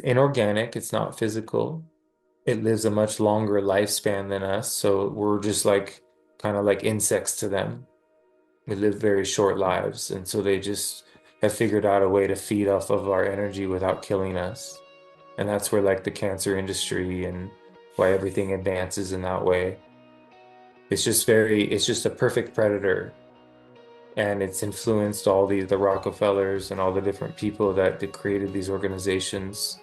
inorganic, it's not physical. It lives a much longer lifespan than us, so we're just like kind of like insects to them. We live very short lives, and so they just have figured out a way to feed off of our energy without killing us. And that's where like the cancer industry and why everything advances in that way. It's just a perfect predator. And it's influenced all the Rockefellers and all the different people that created these organizations,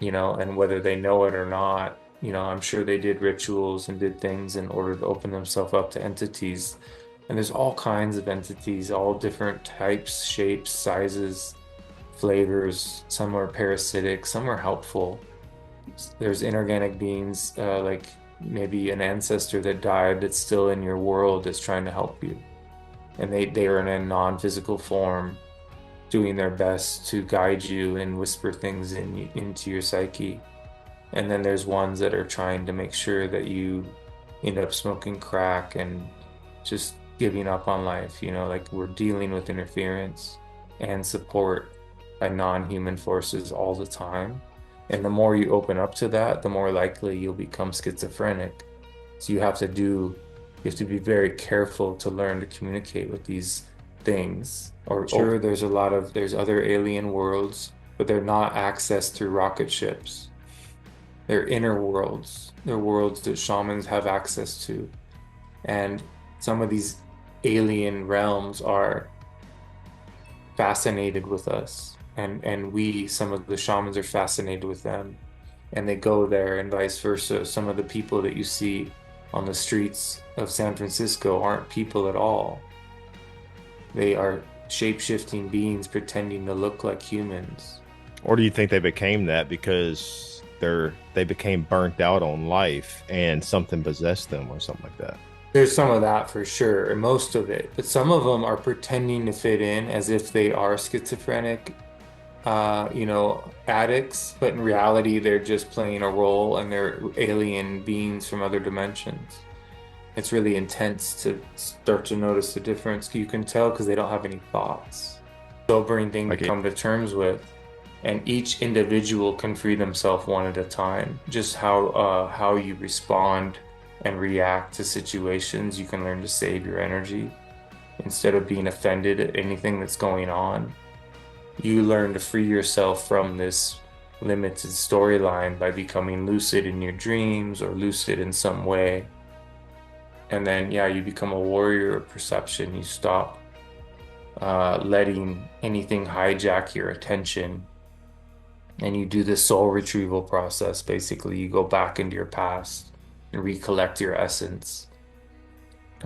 and whether they know it or not, I'm sure they did rituals and did things in order to open themselves up to entities. And there's all kinds of entities, all different types, shapes, sizes, flavors. Some are parasitic, some are helpful. There's inorganic beings, like maybe an ancestor that died that's still in your world that's trying to help you. And they are in a non-physical form, doing their best to guide you and whisper things into your psyche. And then there's ones that are trying to make sure that you end up smoking crack and just giving up on life. Like we're dealing with interference and support by non-human forces all the time. And the more you open up to that, the more likely you'll become schizophrenic. So you have to be very careful to learn to communicate with these things. Or Oh, sure, there's other alien worlds, but they're not accessed through rocket ships. They're inner worlds. They're worlds that shamans have access to. And some of these alien realms are fascinated with us. And some of the shamans are fascinated with them. And they go there and vice versa. Some of the people that you see on the streets of San Francisco aren't people at all. They are shape-shifting beings pretending to look like humans. or do you think they became that because they became burnt out on life and something possessed them or something like that? There's some of that for sure, and most of it, but some of them are pretending to fit in as if they are schizophrenic, addicts, but in reality, they're just playing a role and they're alien beings from other dimensions. It's really intense to start to notice the difference. You can tell because they don't have any thoughts. Sobering thing to Like it, come to terms with. And each individual can free themselves one at a time. Just how you respond and react to situations, you can learn to save your energy instead of being offended at anything that's going on. You learn to free yourself from this limited storyline by becoming lucid in your dreams or lucid in some way. And then, yeah, you become a warrior of perception. You stop letting anything hijack your attention. And you do this soul retrieval process. Basically, you go back into your past and recollect your essence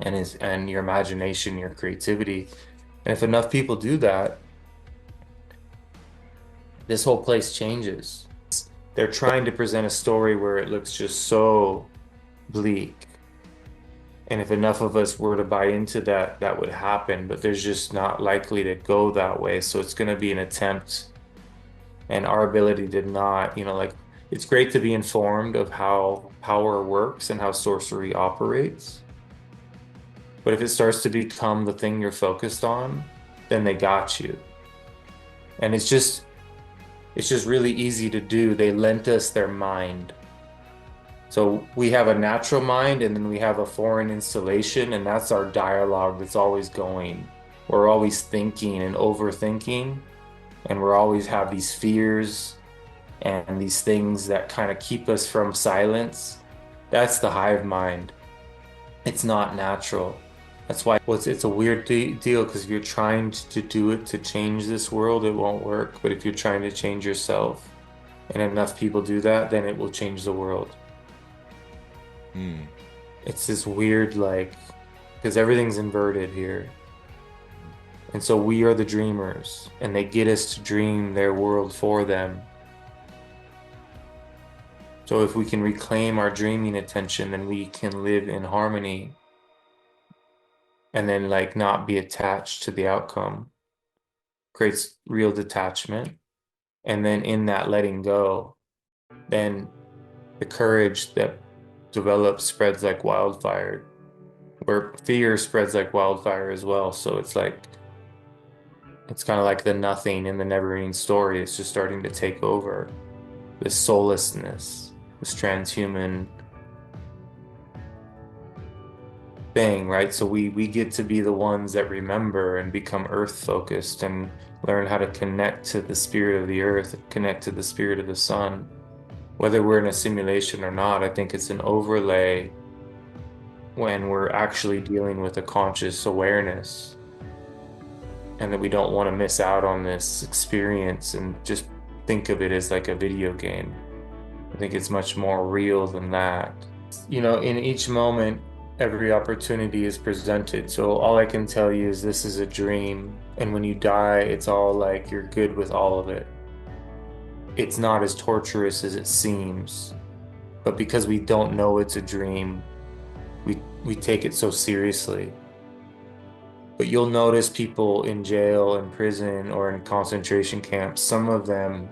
and your imagination, your creativity. And if enough people do that, this whole place changes. They're trying to present a story where it looks just so bleak. And if enough of us were to buy into that, that would happen. But there's just not likely to go that way. So it's going to be an attempt. And our ability did not, like it's great to be informed of how power works and how sorcery operates. But if it starts to become the thing you're focused on, then they got you. And it's just really easy to do. They lent us their mind. So we have a natural mind and then we have a foreign installation, and that's our dialogue that's always going. We're always thinking and overthinking, and we're always have these fears and these things that kind of keep us from silence. That's the hive mind. It's not natural. That's why it's a weird deal because if you're trying to do it to change this world, it won't work. But if you're trying to change yourself and enough people do that, then it will change the world. hmm. It's this weird, like, because everything's inverted here. And so we are the dreamers, and they get us to dream their world for them. So if we can reclaim our dreaming attention, then we can live in harmony and then like not be attached to the outcome. Creates real detachment. And then in that letting go, then the courage that develops spreads like wildfire, where fear spreads like wildfire as well. So it's like It's kind of like the nothing in the never-ending story. It's just starting to take over this soullessness, this transhuman thing, right? So we get to be the ones that remember and become earth focused and learn how to connect to the spirit of the earth, connect to the spirit of the sun. Whether we're in a simulation or not, I think it's an overlay when we're actually dealing with a conscious awareness and that we don't want to miss out on this experience and just think of it as like a video game. I think it's much more real than that. In each moment, every opportunity is presented. So all I can tell you is this is a dream. And when you die, it's all like you're good with all of it. It's not as torturous as it seems. But because we don't know it's a dream, we take it so seriously. But you'll notice people in jail, in prison, or in concentration camps, some of them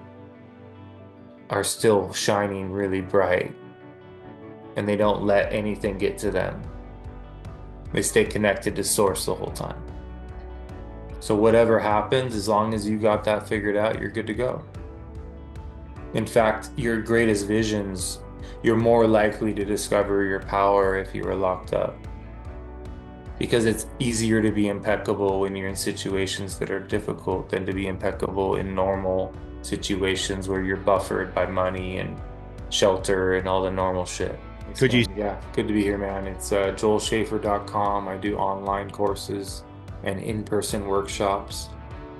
are still shining really bright and they don't let anything get to them. They stay connected to source the whole time. So whatever happens, as long as you got that figured out, you're good to go. In fact, your greatest visions, you're more likely to discover your power if you were locked up. Because it's easier to be impeccable when you're in situations that are difficult than to be impeccable in normal situations where you're buffered by money and shelter and all the normal shit. Could you Yeah, good to be here, man. It's joelschafer.com. I do online courses and in-person workshops.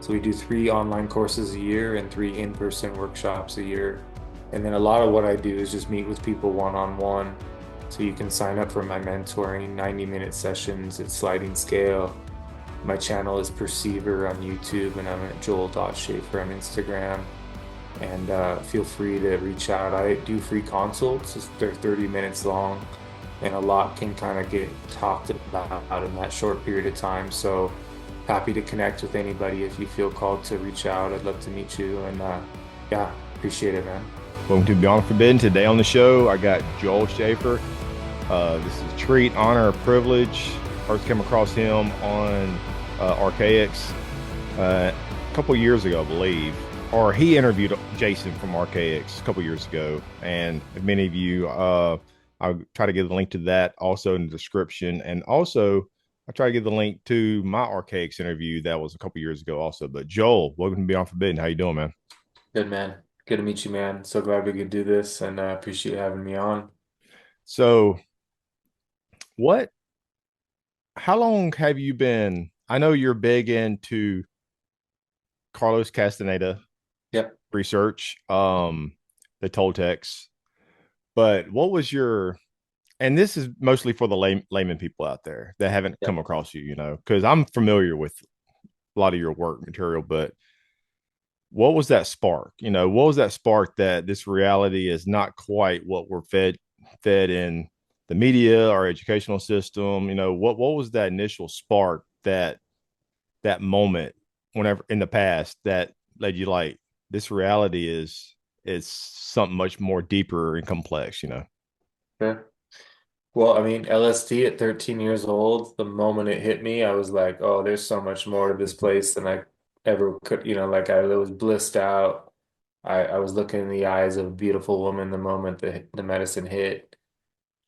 So we do 3 online courses a year and 3 in-person workshops a year. And then a lot of what I do is just meet with people one-on-one. So you can sign up for my mentoring 90-minute sessions at sliding scale. My channel is Perceiver on YouTube, and I'm at joel.schafer on Instagram. And feel free to reach out. I do free consults. They're 30 minutes long, and a lot can kind of get talked about in that short period of time. So happy to connect with anybody if you feel called to reach out. I'd love to meet you. And yeah, appreciate it, man. welcome to Beyond Forbidden. Today on the show, I got Joel Schafer. This is a treat, honor, a privilege. First came across him on Archaics a couple years ago, I believe. Or he interviewed Jason from Archaics a couple years ago. And many of you, I'll try to give the link to that also in the description. And also, I try to give the link to my Archaics interview that was a couple years ago also. But Joel, welcome to Beyond Forbidden. How you doing, man? Good, man. Good to meet you, man. So glad we could do this, and appreciate having me on. So, what, how long have you been? I know you're big into Carlos Castaneda Yep. research, the Toltecs, but what was your, and this is mostly for the layman people out there that haven't come Yep. across you, because I'm familiar with a lot of your work material, but what was that spark? What was that spark that this reality is not quite what we're fed in the media, our educational system? What was that initial spark, that moment whenever in the past that led you like this reality is something much more deeper and complex? Yeah. Well, I mean, LSD at 13 years old, the moment it hit me, I was like, oh, there's so much more to this place than I ever could, like I was blissed out. I was looking in the eyes of a beautiful woman the moment the medicine hit.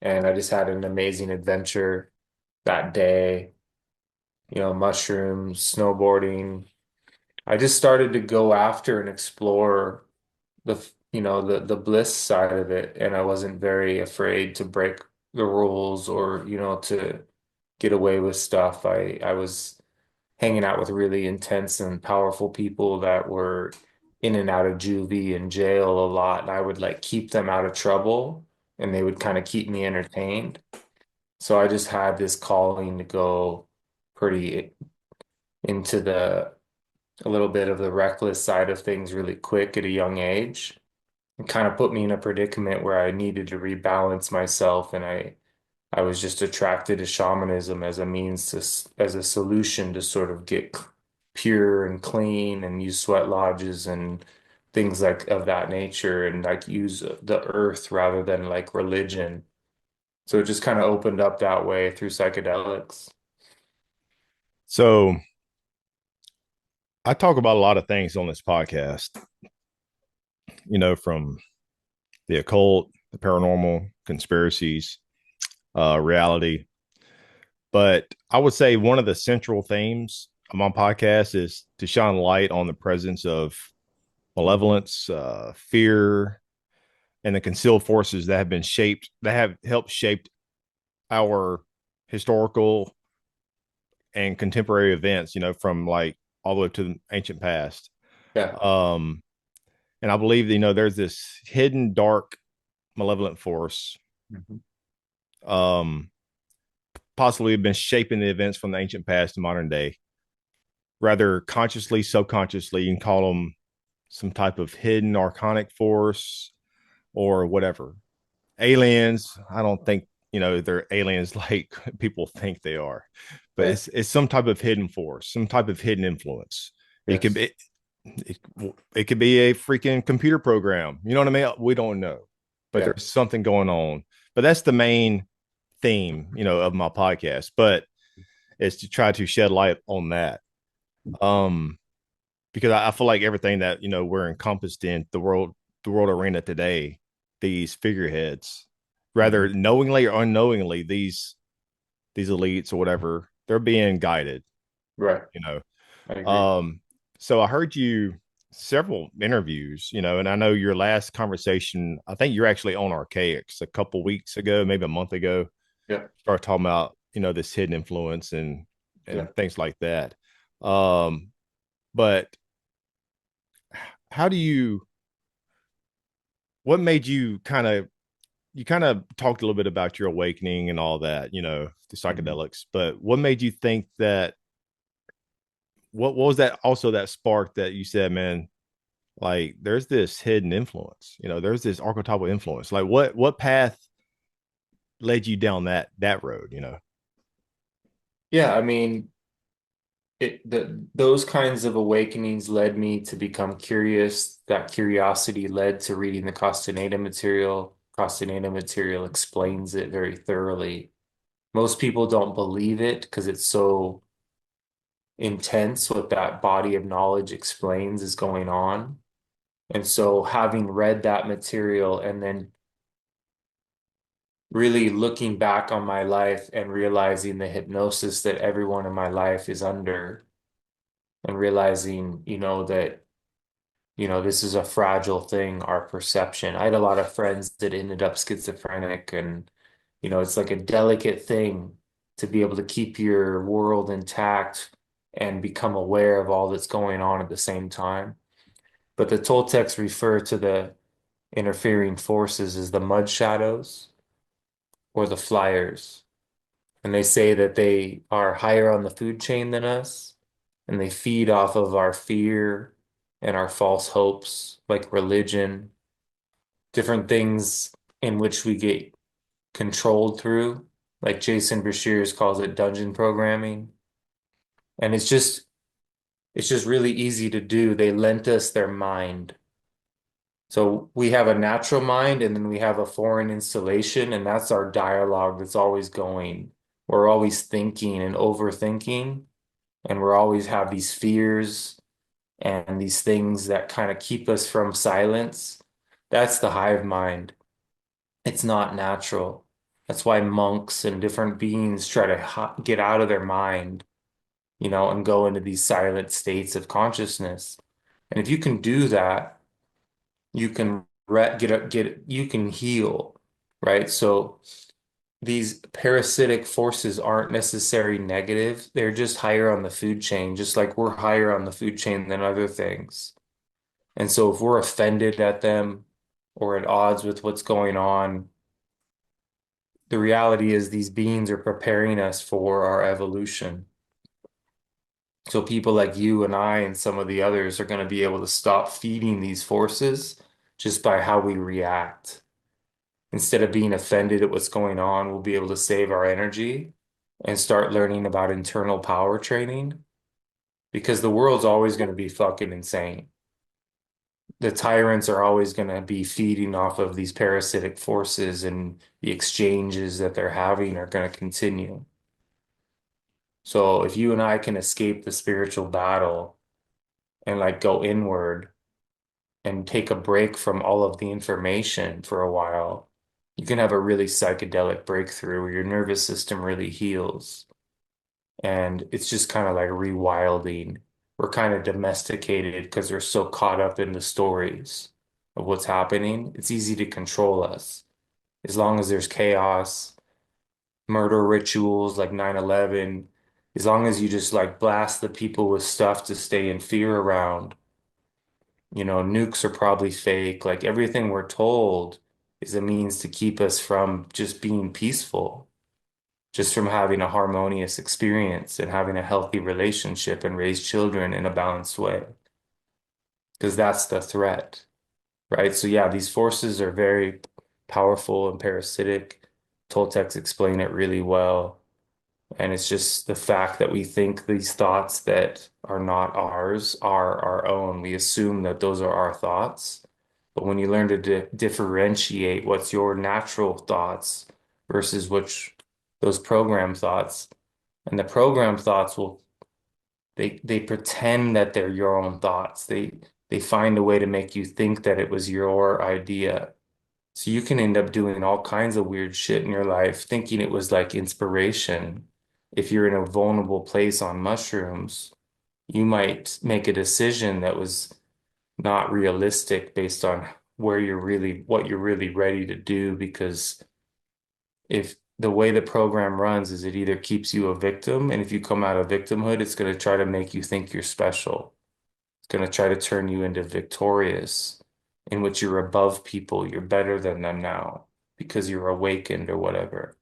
And I just had an amazing adventure that day, mushrooms, snowboarding. I just started to go after and explore the bliss side of it, and I wasn't very afraid to break the rules or to get away with stuff. I was hanging out with really intense and powerful people that were in and out of juvie and jail a lot, and I would like keep them out of trouble, and they would kind of keep me entertained. So I just had this calling to go pretty into the a little bit of the reckless side of things really quick at a young age. It kind of put me in a predicament where I needed to rebalance myself, and I was just attracted to shamanism as a means to as a solution to sort of get pure and clean and use sweat lodges and things like of that nature and like use the earth rather than like religion. So it just kind of opened up that way through psychedelics. So I talk about a lot of things on this podcast, from the occult, the paranormal, conspiracies, reality. But I would say one of the central themes of my podcast is to shine light on the presence of malevolence, fear, and the concealed forces that have helped shape our historical and contemporary events, from like all the way to the ancient past. Yeah. Um, and I believe, there's this hidden, dark, malevolent force, Mhm. um, possibly been shaping the events from the ancient past to modern day, rather consciously, subconsciously. You can call them some type of hidden archonic force or whatever. Aliens, I don't think, they're aliens like people think they are, but Yeah. it's some type of hidden force, some type of hidden influence. It could Yes. be it, it could be a freaking computer program. You know what I mean? We don't know, but Yeah. there's something going on. But that's the main theme, of my podcast. But is to try to shed light on that. Um, because I feel like everything that we're encompassed in the world arena today, these figureheads, rather Mhm. knowingly or unknowingly, these elites or whatever, they're being guided. Right. You know, I agree. Um, so I heard you several interviews, and I know your last conversation, I think you're actually on Archaics a couple weeks ago, maybe a month ago, Yeah. start talking about, this hidden influence Yeah. and things like that. Um, but how do you what made you kind of talked a little bit about your awakening and all that, the Mhm. psychedelics, but what made you think that what was that also that spark that you said, man, like there's this hidden influence, there's this archetypal influence. Like what path led you down that road? Yeah. I mean, those kinds of awakenings led me to become curious. That curiosity led to reading the Castaneda material. Castaneda material explains it very thoroughly. Most people don't believe it because it's so intense what that body of knowledge explains is going on. And so having read that material and then really looking back on my life and realizing the hypnosis that everyone in my life is under and realizing, that, this is a fragile thing, our perception. I had a lot of friends that ended up schizophrenic and, it's like a delicate thing to be able to keep your world intact and become aware of all that's going on at the same time. But the Toltecs refer to the interfering forces as the mud shadows or the flyers. And they say that they are higher on the food chain than us, and they feed off of our fear and our false hopes, like religion, different things in which we get controlled through, like Jason Breshears calls it dungeon programming. And it's just really easy to do. They lent us their mind. So we have a natural mind and then we have a foreign installation, and that's our dialogue that's always going. We're always thinking and overthinking, and we're always have these fears and these things that kind of keep us from silence. That's the hive mind. It's not natural. That's why monks and different beings try to get out of their mind, and go into these silent states of consciousness. And if you can do that, you can you can heal, right? So these parasitic forces aren't necessarily negative. They're just higher on the food chain, just like we're higher on the food chain than other things. And so if we're offended at them or at odds with what's going on, the reality is these beings are preparing us for our evolution. So people like you and I and some of the others are going to be able to stop feeding these forces just by how we react. Instead of being offended at what's going on, we'll be able to save our energy and start learning about internal power training because the world's always going to be fucking insane. The tyrants are always going to be feeding off of these parasitic forces, and the exchanges that they're having are going to continue. So if you and I can escape the spiritual battle and like go inward and take a break from all of the information for a while, you can have a really psychedelic breakthrough where your nervous system really heals. And it's just kind of like rewilding. We're kind of domesticated because we're so caught up in the stories of what's happening. It's easy to control us. As long as there's chaos, murder rituals like 9/11, as long as you just like blast the people with stuff to stay in fear around, nukes are probably fake. Like everything we're told is a means to keep us from just being peaceful, just from having a harmonious experience and having a healthy relationship and raise children in a balanced way. Because that's the threat, right? So yeah, these forces are very powerful and parasitic. Toltecs explain it really well. And it's just the fact that we think these thoughts that are not ours are our own. We assume that those are our thoughts. But when you learn to differentiate what's your natural thoughts versus which those program thoughts, and the program thoughts they pretend that they're your own thoughts. They find a way to make you think that it was your idea. So you can end up doing all kinds of weird shit in your life, thinking it was like inspiration. If you're in a vulnerable place on mushrooms, you might make a decision that was not realistic based on what you're really ready to do. Because if the way the program runs is it either keeps you a victim, and if you come out of victimhood, it's going to try to make you think you're special. It's going to try to turn you into victorious, in which you're above people, you're better than them now because you're awakened or whatever.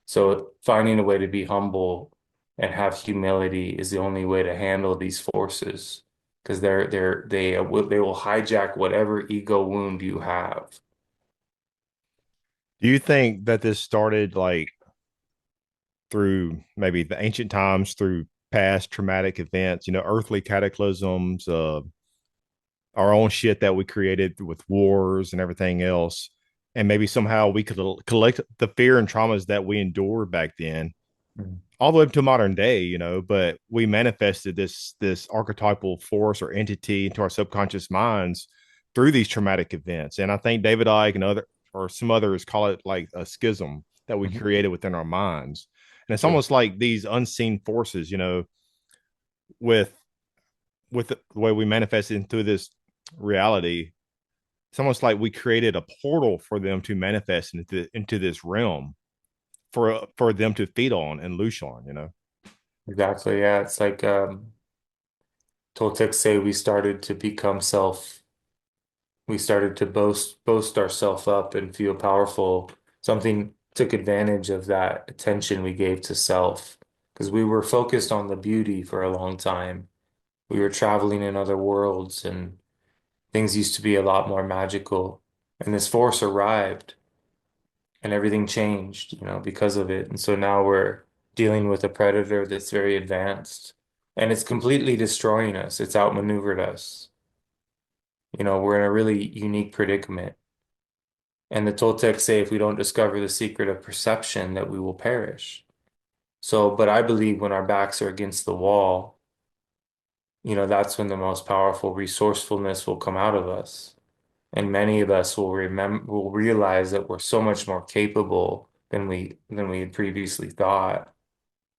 So finding a way to be humble and have humility is the only way to handle these forces because they will hijack whatever ego wound you have. Do you think that this started like through maybe the ancient times, through past traumatic events, earthly cataclysms, our own shit that we created with wars and everything else? And maybe somehow we could collect the fear and traumas that we endured back then Mm. all the way up to modern day, but we manifested this archetypal force or entity into our subconscious minds through these traumatic events. And I think David Icke and other or some others call it like a schism that we Mhm. created within our minds. And it's Sure. almost like these unseen forces, with the way we manifest into this reality. It's almost like we created a portal for them to manifest into this realm for them to feed on and loose on. Exactly. Yeah. It's like Toltec say we started to boast ourselves up and feel powerful. Something took advantage of that attention we gave to self because we were focused on the beauty for a long time. We were traveling in other worlds and things used to be a lot more magical. And this force arrived and everything changed, because of it. And so now we're dealing with a predator that's very advanced and it's completely destroying us. It's outmaneuvered us. We're in a really unique predicament. And the Toltecs say if we don't discover the secret of perception, that we will perish. So, but I believe when our backs are against the wall, that's when the most powerful resourcefulness will come out of us. And many of us will realize that we're so much more capable than we had previously thought,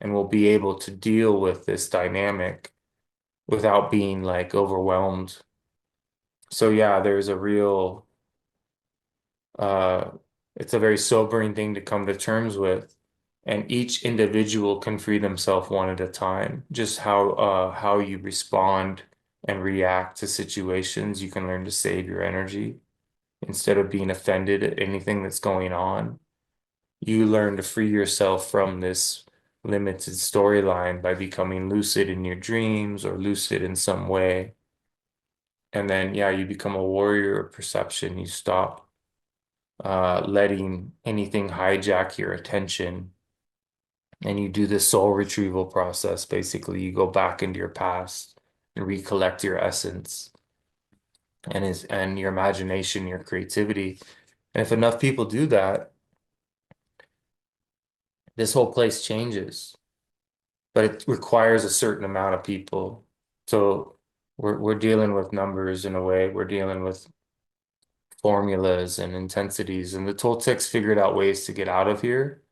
and we'll be able to deal with this dynamic without being like overwhelmed. So yeah, there's a real Uh, it's a very sobering thing to come to terms with. And each individual can free themselves one at a time. Just how you respond and react to situations, you can learn to save your energy instead of being offended at anything that's going on. You learn to free yourself from this limited storyline by becoming lucid in your dreams or lucid in some way. And then, yeah, you become a warrior of perception. You stop letting anything hijack your attention. And you do this soul retrieval process. Basically, you go back into your past and recollect your essence and your imagination, your creativity. And if enough people do that, this whole place changes. But it requires a certain amount of people. So we're dealing with numbers in a way. We're dealing with formulas and intensities, and the Toltecs figured out ways to get out of here.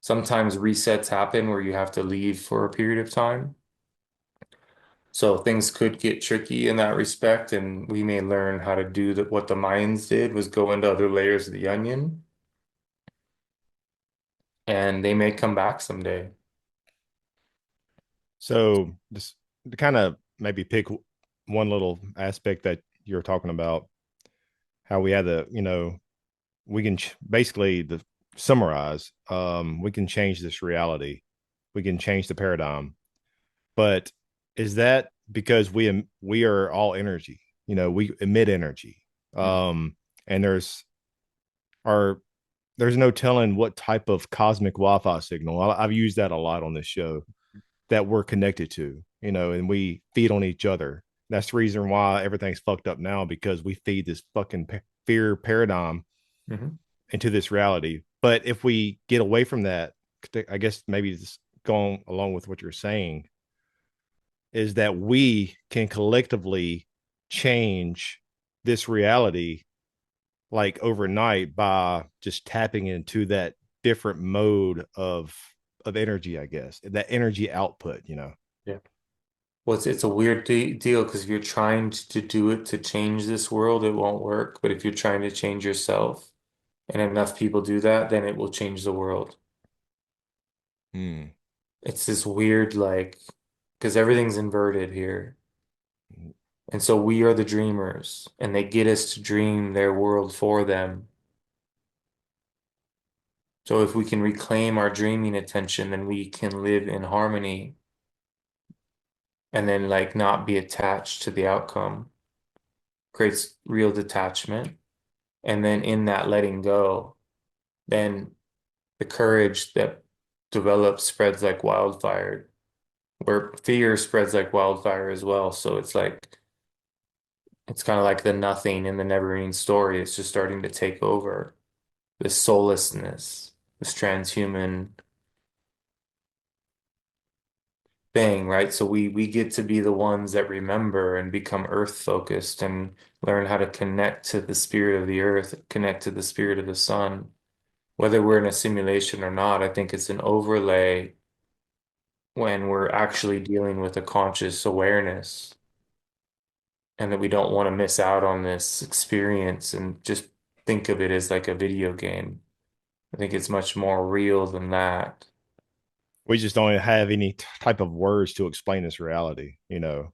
Sometimes resets happen where you have to leave for a period of time. So things could get tricky in that respect, and we may learn how to do what the Mayans did was go into other layers of the onion, and they may come back someday. So just to kind of maybe pick one little aspect that you're talking about, how we had the, we can basically the summarize, we can change this reality. We can change the paradigm. But is that because we are all energy? We emit energy. Mm, And our there's no telling what type of cosmic Wi-Fi signal. I've used that a lot on this show that we're connected to, and we feed on each other. That's the reason why everything's fucked up now, because we feed this fucking fear paradigm mhm, into this reality. But if we get away from that, I guess maybe just going along with what you're saying is that we can collectively change this reality like overnight by just tapping into that different mode of energy, I guess, that energy output. yeah. Well, it's a weird de deal because if you're trying to do it to change this world, it won't work. But if you're trying to change yourself and enough people do that, then it will change the world. Hmm. It's this weird, like, because everything's inverted here. And so we are the dreamers, and they get us to dream their world for them. So if we can reclaim our dreaming attention, then we can live in harmony and then like not be attached to the outcome. Creates real detachment. And then in that letting go, then the courage that develops spreads like wildfire, where fear spreads like wildfire as well. So it's kind of like the nothing in the never-ending story. It's just starting to take over this soullessness, this transhuman thing, right? So we get to be the ones that remember and become earth focused and learn how to connect to the spirit of the earth, connect to the spirit of the sun. Whether we're in a simulation or not, I think it's an overlay when we're actually dealing with a conscious awareness and that we don't want to miss out on this experience and just think of it as like a video game. I think it's much more real than that. We just don't have any type of words to explain this reality. Yeah.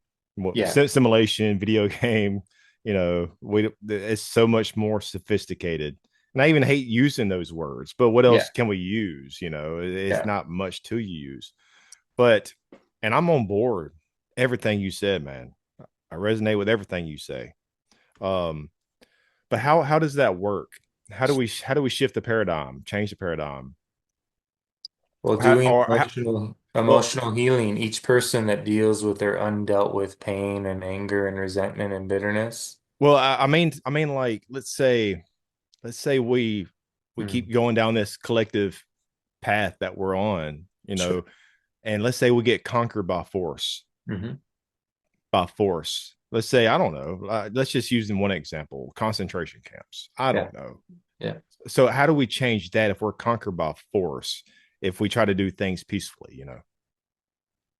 Simulation, video game, it's so much more sophisticated. And I even hate using those words, but what Yeah. else can we use? It's Yeah. not much to use. But, and I'm on board everything you said, man. I resonate with everything you say. Um, but how does that work? How do we shift the paradigm, change the paradigm? Well, How, doing or how, well, emotional healing, each person that deals with their undealt with pain and anger and resentment and bitterness. I mean, like, let's say we Mm, keep going down this collective path that we're on, sure. and let's say we get conquered Hmm. by force. Let's say, I don't know. Let's just use in one example, concentration camps. I Yeah. don't know. Yeah. So how do we change that if we're conquered by force? If we try to do things peacefully?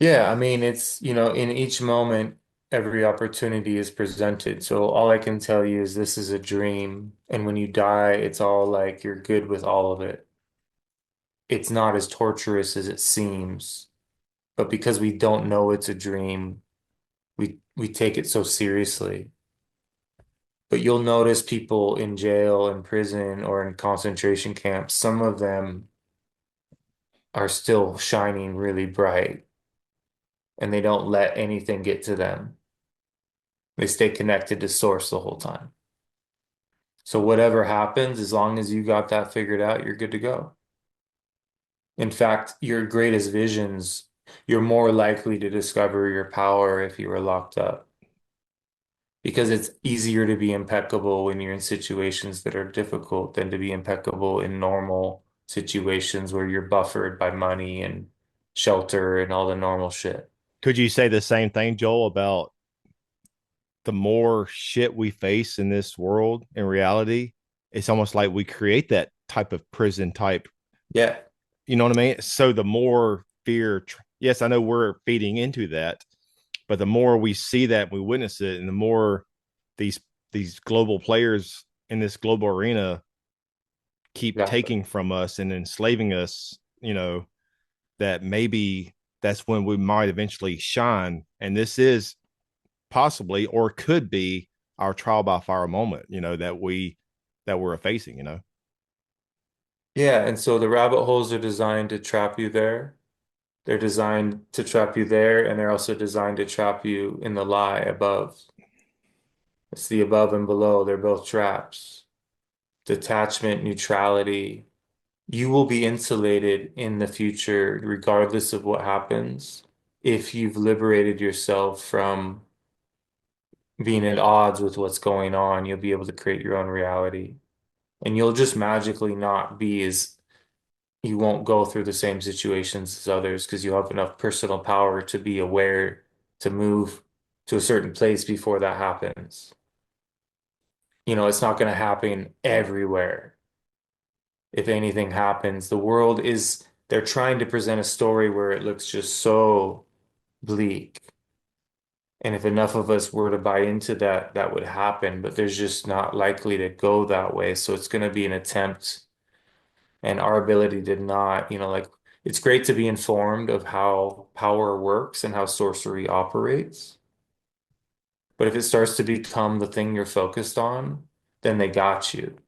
Yeah. I mean, in each moment, every opportunity is presented. So all I can tell you is this is a dream. And when you die, it's all like you're good with all of it. It's not as torturous as it seems. But because we don't know it's a dream, we take it so seriously. But you'll notice people in jail, in prison, or in concentration camps, some of them are still shining really bright and they don't let anything get to them. They stay connected to source the whole time. So whatever happens, as long as you got that figured out, you're good to go. In fact, your greatest visions, you're more likely to discover your power if you were locked up because it's easier to be impeccable when you're in situations that are difficult than to be impeccable in normal situations where you're buffered by money and shelter and all the normal shit. Could you say the same thing, Joel, about the more shit we face in this world in reality, it's almost like we create that type of prison type. Yeah, You know what I mean? So the more fear, yes, I know we're feeding into that, but the more we see that, we witness it, and the more these these global players in this global arena keep exactly. taking from us and enslaving us, that maybe that's when we might eventually shine. And this is possibly or could be our trial by fire moment, that we're facing. Yeah, and so the rabbit holes are designed to trap you there. They're designed to trap you there, and they're also designed to trap you in the lie above. It's the above and below. They're both traps. Detachment, neutrality. You will be insulated in the future, regardless of what happens, if you've liberated yourself from being at odds with what's going on. You'll be able to create your own reality. And you'll just magically not be as, you won't go through the same situations as others because you have enough personal power to be aware to move to a certain place before that happens. It's not going to happen everywhere. If anything happens, they're trying to present a story where it looks just so bleak. And if enough of us were to buy into that, that would happen, but there's just not likely to go that way. So it's going to be an attempt, and our ability to not, like it's great to be informed of how power works and how sorcery operates. But if it starts to become the thing you're focused on, then they got you.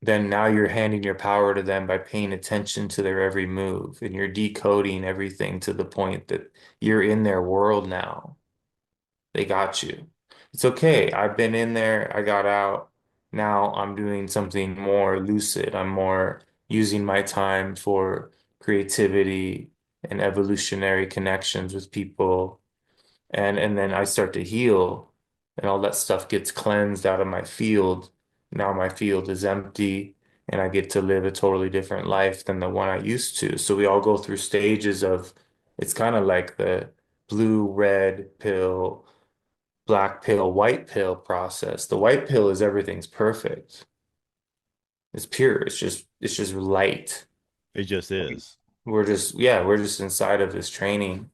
Then now you're handing your power to them by paying attention to their every move, and you're decoding everything to the point that you're in their world now. They got you. It's okay. I've been in there. I got out. Now I'm doing something more lucid. I'm more using my time for creativity and evolutionary connections with people. And then I start to heal, and all that stuff gets cleansed out of my field. Now my field is empty, and I get to live a totally different life than the one I used to. So we all go through stages of, it's kind of like the blue, red pill, black pill, white pill process. The white pill is everything's perfect. It's pure. It's just light. It just is. We're just inside of this training,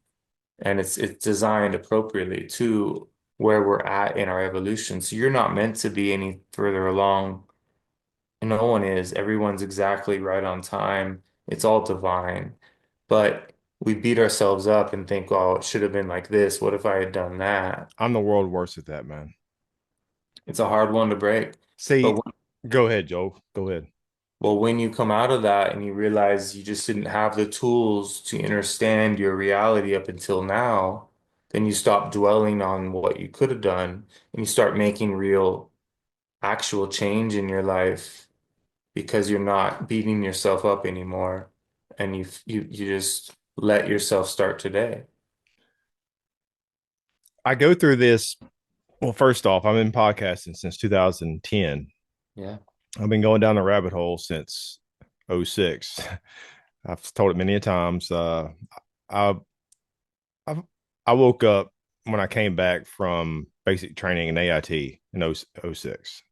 and it's designed appropriately to where we're at in our evolution. So you're not meant to be any further along. No one is. Everyone's exactly right on time. It's all divine. But we beat ourselves up and think, oh, it should have been like this. What if I had done that? I'm the world worst at that, man. It's a hard one to break. But See, go ahead, Joe. Go ahead. Well, when you come out of that and you realize you just didn't have the tools to understand your reality up until now, then you stop dwelling on what you could have done and you start making real, actual change in your life because you're not beating yourself up anymore, and you just let yourself start today. I go through this. Well, first off, I'm in podcasting since 2010. Yeah. I've been going down the rabbit hole since '06. I've told it many a times. I, I I woke up when I came back from basic training in AIT in '06.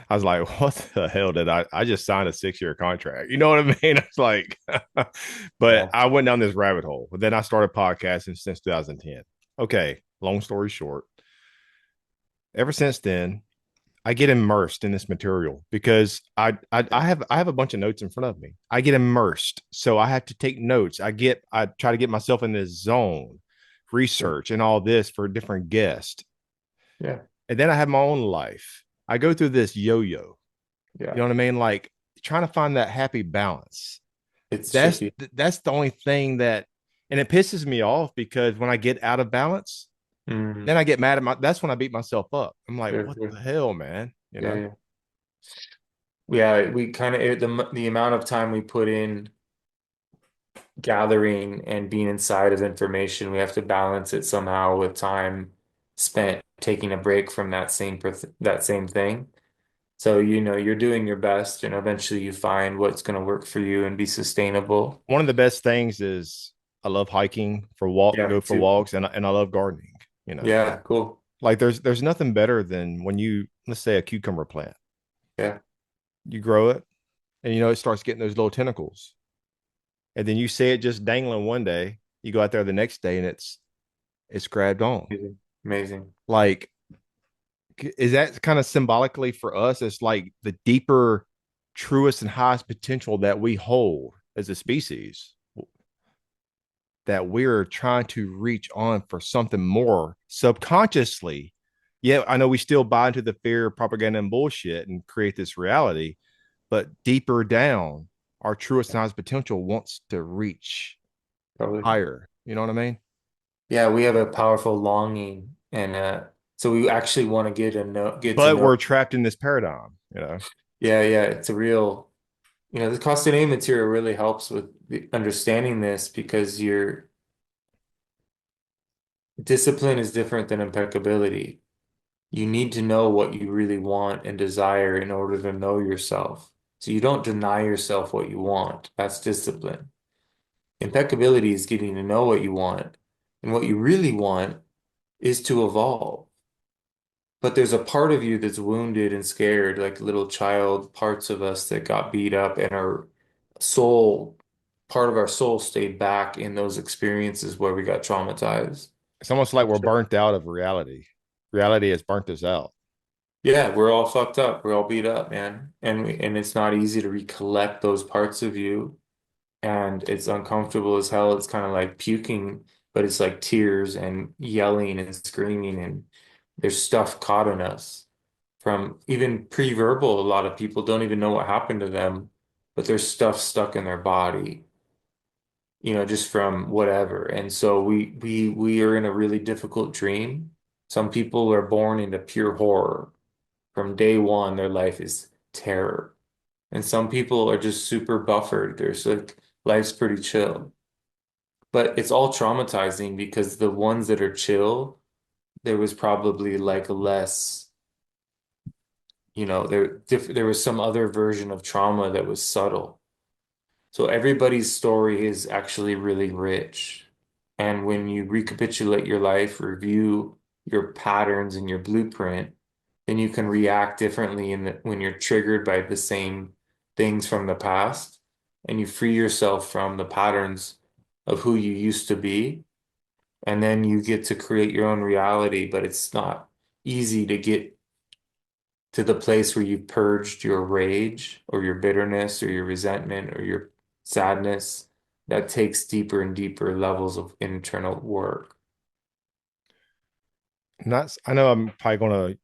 I was like, what the hell did I just signed a 6-year contract? You know what I mean? It's like, but Yeah. I went down this rabbit hole. But then I started podcasting since 2010. Okay. Long story short, ever since then, I get immersed in this material because I have a bunch of notes in front of me. I get immersed, so I have to take notes. I try to get myself in this zone, Yeah. research and all this for different guests, Yeah. and then I have my own life. I go through this yo-yo. You Yeah. know what I mean? Like trying to find that happy balance. It's That's tricky. that's the only thing that, and it pisses me off because when I get out of balance, Mm, then I get mad at my. That's when I beat myself up. I'm like, sure, what sure. the hell, man? Yeah, yeah. Yeah, we kind of the amount of time we put in gathering and being inside of information, we have to balance it somehow with time spent taking a break from that same thing. So, you're doing your best, and eventually you find what's going to work for you and be sustainable. One of the best things is I love hiking Yeah, go me for too. walks, and I love gardening. you know. Yeah, cool. Like there's nothing better than when you, let's say, a cucumber plant. Yeah. You grow it and it starts getting those little tentacles. And then you see it just dangling one day. You go out there the next day and it's grabbed on. Amazing. Amazing. Like, is that kind of symbolically for us as like the deeper, truest, and highest potential that we hold as a species, that we're trying to reach on for something more subconsciously? Yeah, I know we still buy into the fear, propaganda, and bullshit and create this reality, but deeper down, our truest and highest potential wants to reach Totally. higher. You know what I mean? Yeah, we have a powerful longing, and so we actually want to get to But know. we're trapped in this paradigm. Yeah, yeah, it's a real, the cost of name material really helps with understanding this because your discipline is different than impeccability. You need to know what you really want and desire in order to know yourself. So you don't deny yourself what you want. That's discipline. Impeccability is getting to know what you want. And what you really want is to evolve. But there's a part of you that's wounded and scared, like little child parts of us that got beat up, and our soul, part of our soul stayed back in those experiences where we got traumatized. It's almost like we're burnt out of reality. Reality has burnt us out. Yeah, we're all fucked up. We're all beat up, man. And it's not easy to recollect those parts of you. And it's uncomfortable as hell. It's kind of like puking, but it's like tears and yelling and screaming, and there's stuff caught in us from even pre-verbal. A lot of people don't even know what happened to them, but there's stuff stuck in their body, just from whatever. And so we are in a really difficult dream. Some people are born into pure horror. From day one, their life is terror. And some people are just super buffered. There's like life's pretty chill. But it's all traumatizing because the ones that are chill, there was probably like less, there was some other version of trauma that was subtle. So everybody's story is actually really rich. And when you recapitulate your life, review your patterns and your blueprint, then you can react differently when you're triggered by the same things from the past, and you free yourself from the patterns of who you used to be. And then you get to create your own reality, but it's not easy to get to the place where you've purged your rage or your bitterness or your resentment or your sadness. That takes deeper and deeper levels of internal work. Not, I know I'm probably going to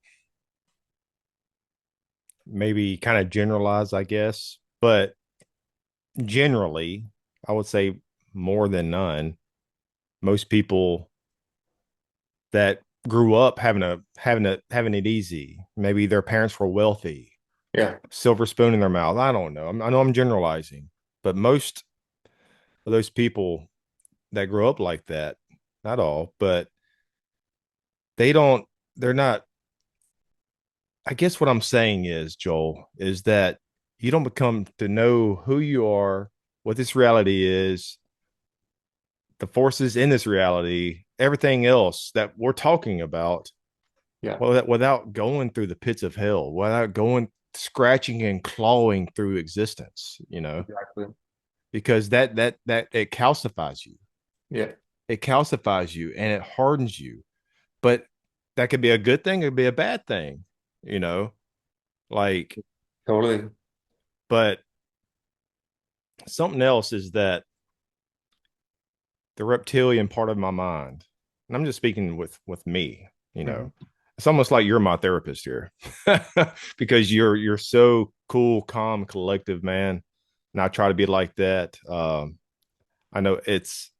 maybe kind of generalize, I guess, but generally, I would say more than none, most people that grew up having it easy, maybe their parents were wealthy, Yeah, silver spoon in their mouth. I don't know. I know I'm generalizing, but most of those people that grow up like that, not all, but they don't, they're not. I guess what I'm saying is, Joel, is that you don't become to know who you are, what this reality is, the forces in this reality, everything else that we're talking about, yeah, well, without going through the pits of hell, without going scratching and clawing through existence, exactly. because that it calcifies you. Yeah, It calcifies you and it hardens you. But that could be a good thing, it could be a bad thing, you know, like, totally. but something else is that the reptilian part of my mind, and I'm just speaking with me. Hmm. It's almost like you're my therapist here because you're so cool, calm, collective, man. And I try to be like that. I know it's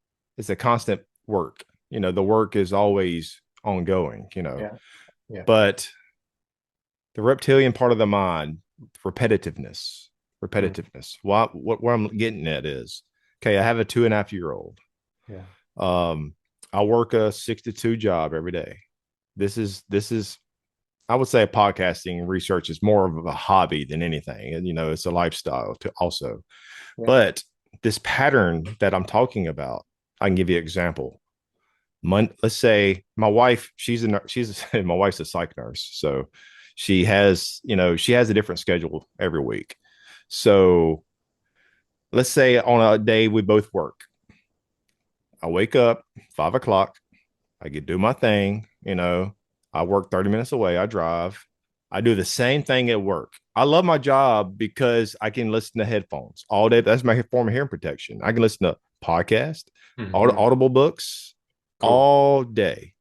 a constant work. The work is always ongoing. Yeah, yeah. But the reptilian part of the mind, repetitiveness, Mm. repetitiveness. What I'm getting at is, okay, I have a 2.5 year old. Yeah, Um, I work a 6 to 2 job every day. This is I would say podcasting research is more of a hobby than anything. And it's a lifestyle to also. yeah. But this pattern that I'm talking about, I can give you an example. let's say my wife, she's my wife's a psych nurse, so she has a different schedule every week. So let's say on a day we both work, I wake up 5 o'clock, I get do my thing, I work 30 minutes away, I drive, I do the same thing at work. I love my job because I can listen to headphones all day. That's my form of hearing protection. I can listen to podcasts, Hmm. audible books Cool. all day.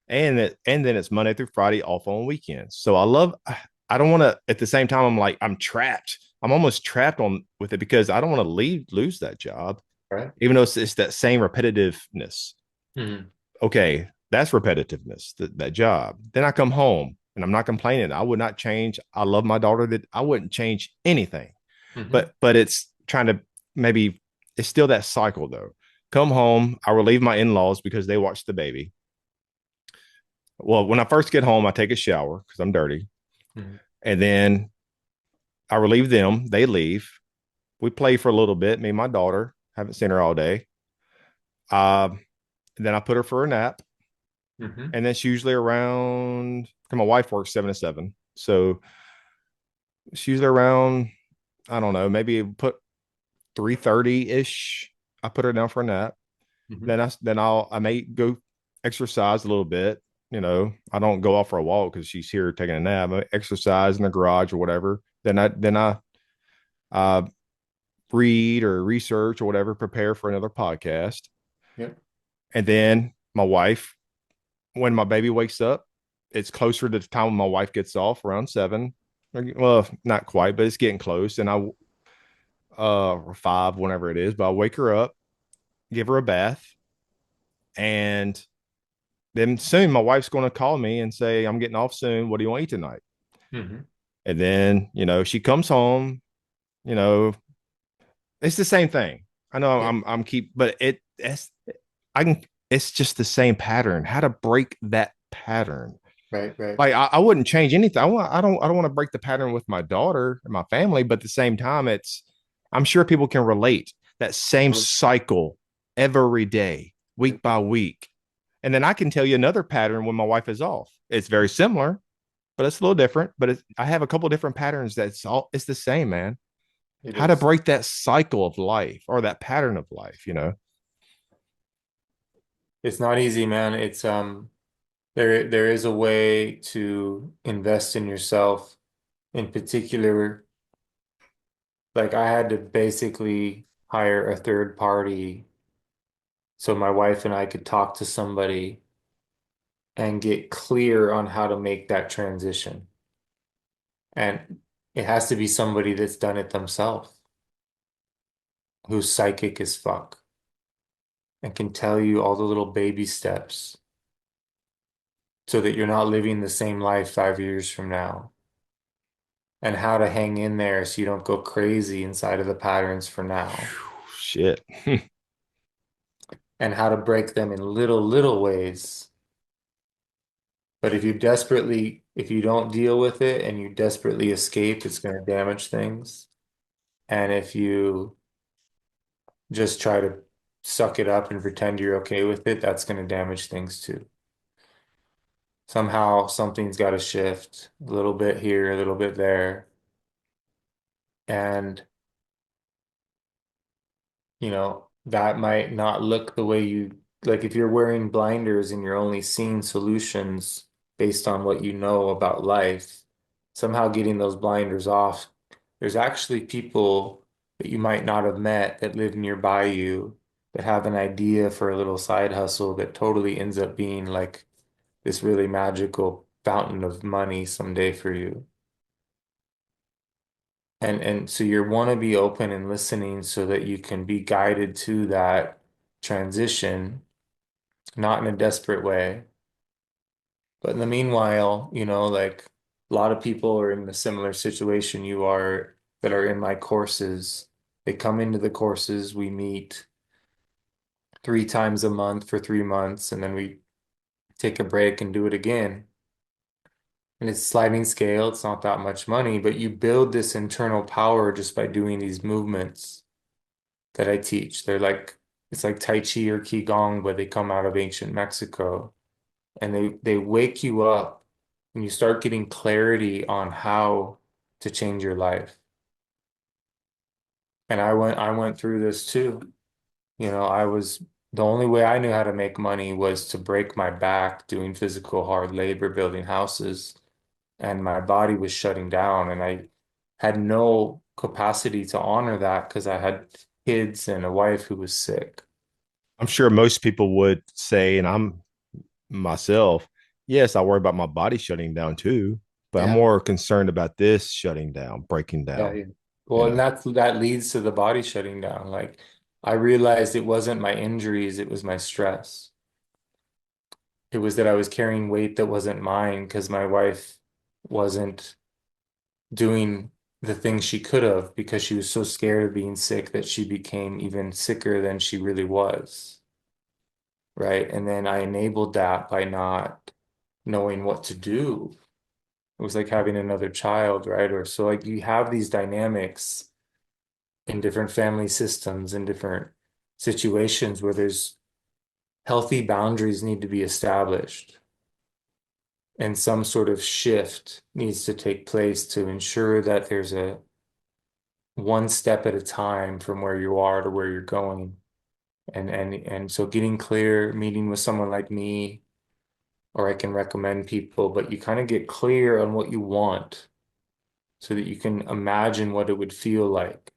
And then it's Monday through Friday off on weekends. So I don't want to at the same time I'm trapped. I'm almost trapped on with it because I don't want to lose that job, Right. even though it's that same repetitiveness. Hmm. Okay, that's repetitiveness, that job. Then I come home and I'm not complaining. I would not change. I love my daughter, that I wouldn't change anything. Hmm. But it's trying to maybe it's still that cycle though. Come home, I relieve my in-laws because they watch the baby. Well, when I first get home, I take a shower because I'm dirty. Hmm. And then I relieve them. They leave. We play for a little bit. Me and my daughter. Haven't seen her all day. Um, then I put her for a nap. Hmm. And that's usually around, my wife works 7 to 7. So it's usually around, I don't know, maybe put 3:30 ish. I put her down for a nap. Hmm. I may go exercise a little bit. I don't go off for a walk because she's here taking a nap. I exercise in the garage or whatever. Then I read or research or whatever, prepare for another podcast. Yep. And then my wife, when my baby wakes up, it's closer to the time when my wife gets off around 7. Well, not quite, but it's getting close. And or 5, whenever it is, but I wake her up, give her a bath, and then soon my wife's going to call me and say, I'm getting off soon. What do you want to eat tonight? Hmm. And then, she comes home, you know, it's the same thing. I know Yeah. but I can, it's just the same pattern. How to break that pattern? Right. Right. Like I wouldn't change anything. I don't want to break the pattern with my daughter and my family, but at the same time, I'm sure people can relate that same cycle every day, week by week. And then I can tell you another pattern when my wife is off. It's very similar, but it's a little different. But I have a couple different patterns it's the same, man. It How to is. break that cycle of life or that pattern of life. It's not easy, man. There is a way to invest in yourself. In particular, like I had to basically hire a third party so my wife and I could talk to somebody and get clear on how to make that transition. And it has to be somebody that's done it themselves, who's psychic as fuck and can tell you all the little baby steps so that you're not living the same life 5 years from now, and how to hang in there so you don't go crazy inside of the patterns for now, Shit. and how to break them in little ways. But if you don't deal with it and you desperately escape, it's going to damage things. And if you just try to suck it up and pretend you're okay with it, that's going to damage things too. Somehow something's got to shift a little bit here, a little bit there. And that might not look the way you like if you're wearing blinders and you're only seeing solutions based on what you know about life, somehow getting those blinders off. There's actually people that you might not have met that live nearby you that have an idea for a little side hustle that totally ends up being like this really magical fountain of money someday for you. And so you want to be open and listening so that you can be guided to that transition, not in a desperate way. But in the meanwhile, like a lot of people are in a similar situation you are that are in my courses. They come into the courses, we meet 3 times a month for 3 months, and then we take a break and do it again. And it's sliding scale, it's not that much money, but you build this internal power just by doing these movements that I teach. It's like Tai Chi or Qigong, but they come out of ancient Mexico. And they wake you up and you start getting clarity on how to change your life. And I went through this too. I was the only way I knew how to make money was to break my back doing physical hard labor building houses, and my body was shutting down, and I had no capacity to honor that because I had kids and a wife who was sick. I'm sure most people would say, and I'm myself, yes, I worry about my body shutting down too, but I'm Yeah. more concerned about this shutting down, breaking Yeah, down, yeah. you Well, and know. that leads to the body shutting down. Like I realized it wasn't my injuries, it was my stress. It was that I was carrying weight that wasn't mine because my wife wasn't doing the things she could have because she was so scared of being sick that she became even sicker than she really was. Right. And then I enabled that by not knowing what to do. It was like having another child, right? Or so like you have these dynamics in different family systems in different situations where there's healthy boundaries need to be established and some sort of shift needs to take place to ensure that there's a one step at a time from where you are to where you're going. And so getting clear, meeting with someone like me, or I can recommend people, but you kind of get clear on what you want so that you can imagine what it would feel like.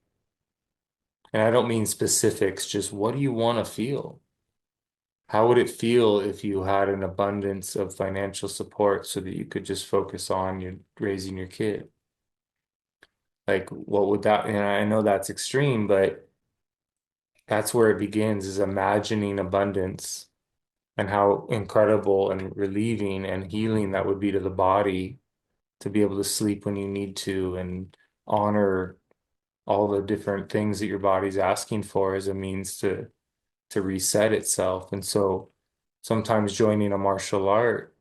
And I don't mean specifics, just what do you want to feel? How would it feel if you had an abundance of financial support so that you could just focus on your raising your kid? Like, what would that, and I know that's extreme, but that's where it begins is imagining abundance and how incredible and relieving and healing that would be to the body to be able to sleep when you need to and honor all the different things that your body's asking for as a means to reset itself. And so sometimes joining a martial art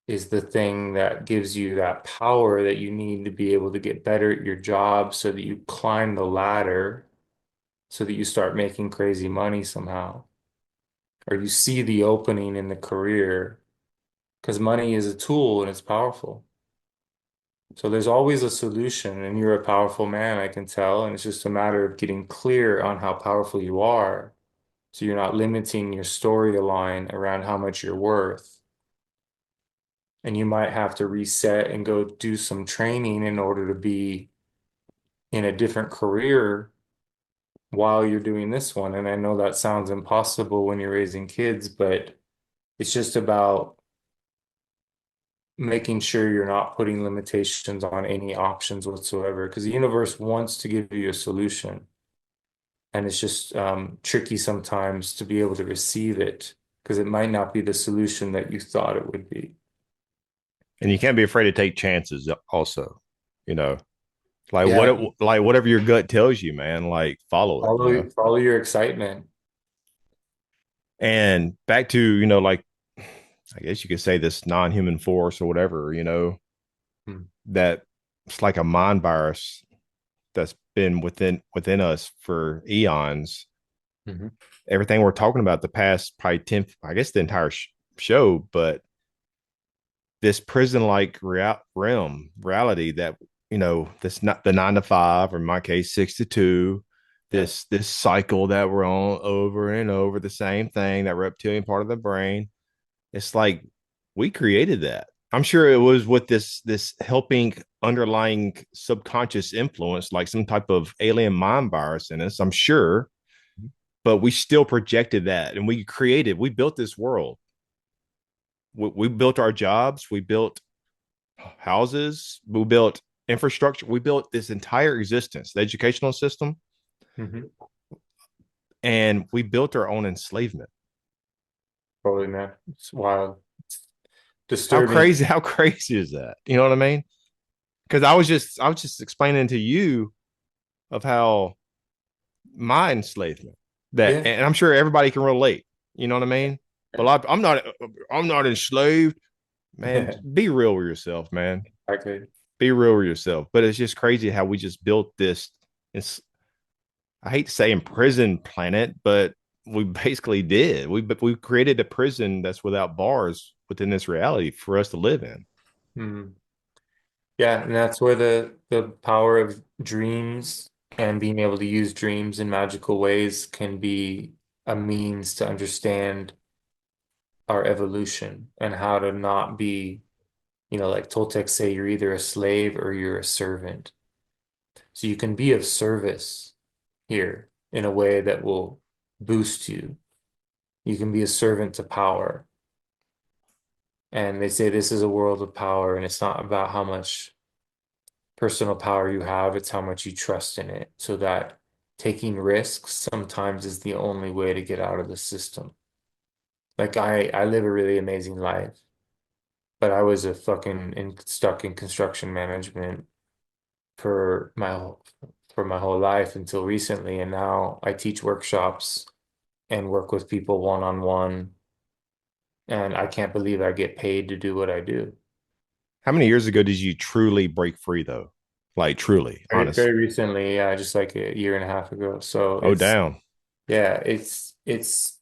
is the thing that gives you that power that you need to be able to get better at your job so that you climb the ladder so that you start making crazy money somehow. Or you see the opening in the career because money is a tool and it's powerful. So there's always a solution, and you're a powerful man, I can tell. And it's just a matter of getting clear on how powerful you are. So you're not limiting your storyline around how much you're worth. And you might have to reset and go do some training in order to be in a different career while you're doing this one. And I know that sounds impossible when you're raising kids, but it's just about making sure you're not putting limitations on any options whatsoever because the universe wants to give you a solution. And it's just tricky sometimes to be able to receive it because it might not be the solution that you thought it would be. And you can't be afraid to take chances also, you know. Yeah, Like whatever your gut tells you, man, like follow it, you know. follow your excitement. And back to, you know, like I guess you could say this non-human force or whatever, you know, Hmm. that it's like a mind virus that's been within us for eons. Mhm. Everything we're talking about the past probably 10, I guess the entire show, but this prison like reality that, you know, this not the 9 to 5, or in my case 6 to 2, Yeah. this cycle that we're on over and over, the same thing, that reptilian part of the brain. It's like we created that. I'm sure it was with this helping underlying subconscious influence, like some type of alien mind virus in us, I'm sure, but we still projected that, and we built this world. We built our jobs, we built houses, we built infrastructure, we built this entire existence, the educational system, Hmm. and we built our own enslavement. Totally, man. It's wild. It's How disturbing. crazy, how crazy is that? You know what I mean? Because I was just explaining to you of how my enslavement, that, Yeah. and I'm sure everybody can relate. You know what I mean? But Yeah. I'm not enslaved, man. Be real with yourself, man. Exactly. Be real with yourself. But it's just crazy how we just built this. It's, I hate to say imprisoned planet, but we basically did. We created a prison that's without bars within this reality for us to live in. Hmm. Yeah, and that's where the power of dreams and being able to use dreams in magical ways can be a means to understand our evolution and how to not be, like Toltec say, you're either a slave or you're a servant. So you can be of service here in a way that will boost you. You can be a servant to power. And they say this is a world of power, and it's not about how much personal power you have, it's how much you trust in it. So that taking risks sometimes is the only way to get out of the system. Like I live a really amazing life, but I was a stuck in construction management for my whole life until recently, and now I teach workshops and work with people one on one, and I can't believe I get paid to do what I do. How many years ago did you truly break free, though? Like truly, Very, honest. very recently, yeah, just like a year and a half ago. So Oh, down. yeah, it takes.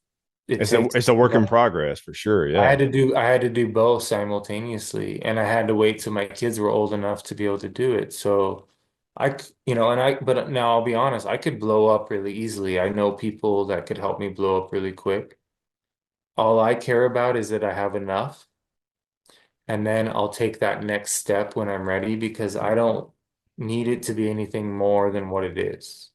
It's a work in progress for sure. Yeah. I had to do both simultaneously, and I had to wait till my kids were old enough to be able to do it. So but now I'll be honest, I could blow up really easily. I know people that could help me blow up really quick. All I care about is that I have enough, and then I'll take that next step when I'm ready because I don't need it to be anything more than what it is.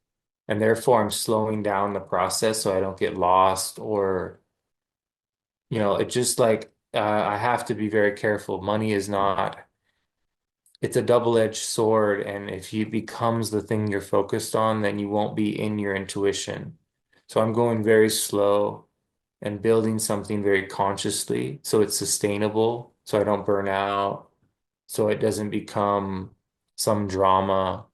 And therefore, I'm slowing down the process so I don't get lost or, it just like I have to be very careful. Money is not, it's a double-edged sword. And if it becomes the thing you're focused on, then you won't be in your intuition. So I'm going very slow and building something very consciously so it's sustainable, so I don't burn out, so it doesn't become some drama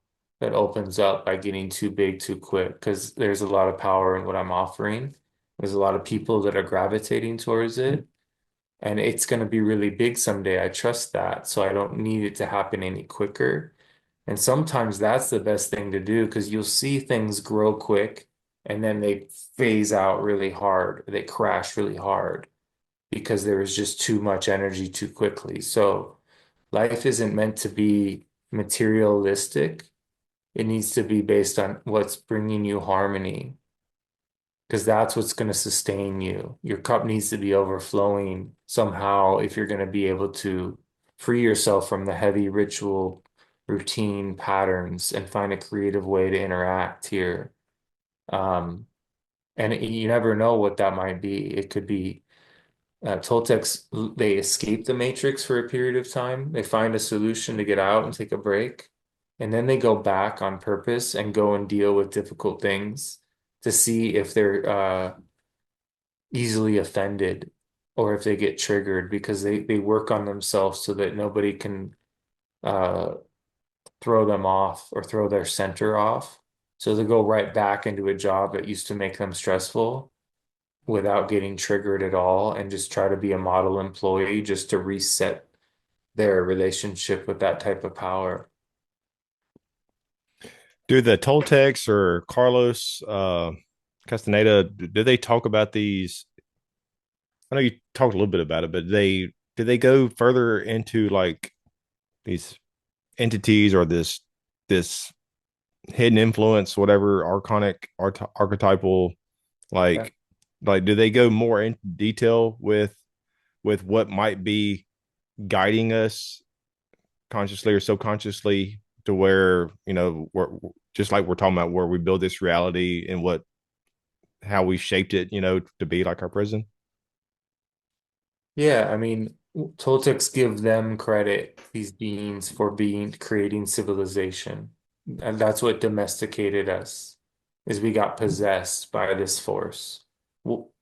that opens up by getting too big too quick. Because there's a lot of power in what I'm offering. There's a lot of people that are gravitating towards it, and it's going to be really big someday. I trust that, so I don't need it to happen any quicker. And sometimes that's the best thing to do because you'll see things grow quick and then they phase out really hard. They crash really hard because there was just too much energy too quickly. So life isn't meant to be materialistic. It needs to be based on what's bringing you harmony because that's what's going to sustain you. Your cup needs to be overflowing somehow if you're going to be able to free yourself from the heavy ritual routine patterns and find a creative way to interact here. Um, and you never know what that might be. It could be Toltecs, they escape the matrix for a period of time. They find a solution to get out and take a break. And then they go back on purpose and go and deal with difficult things to see if they're easily offended or if they get triggered because they work on themselves so that nobody can uh, throw them off or throw their center off. So they go right back into a job that used to make them stressful without getting triggered at all and just try to be a model employee just to reset their relationship with that type of power. Do the Toltecs or Carlos Castaneda, do they talk about these? I know you talked a little bit about it, but they go further into like these entities or this hidden influence, whatever archetypal, Yeah. like do they go more into detail with what might be guiding us consciously or subconsciously to where we're just like we're talking about where we build this reality and what how we shaped it to be like our prison. Yeah, I mean, Toltecs give them credit, these beings, for creating civilization. And that's what domesticated us, is we got possessed by this force.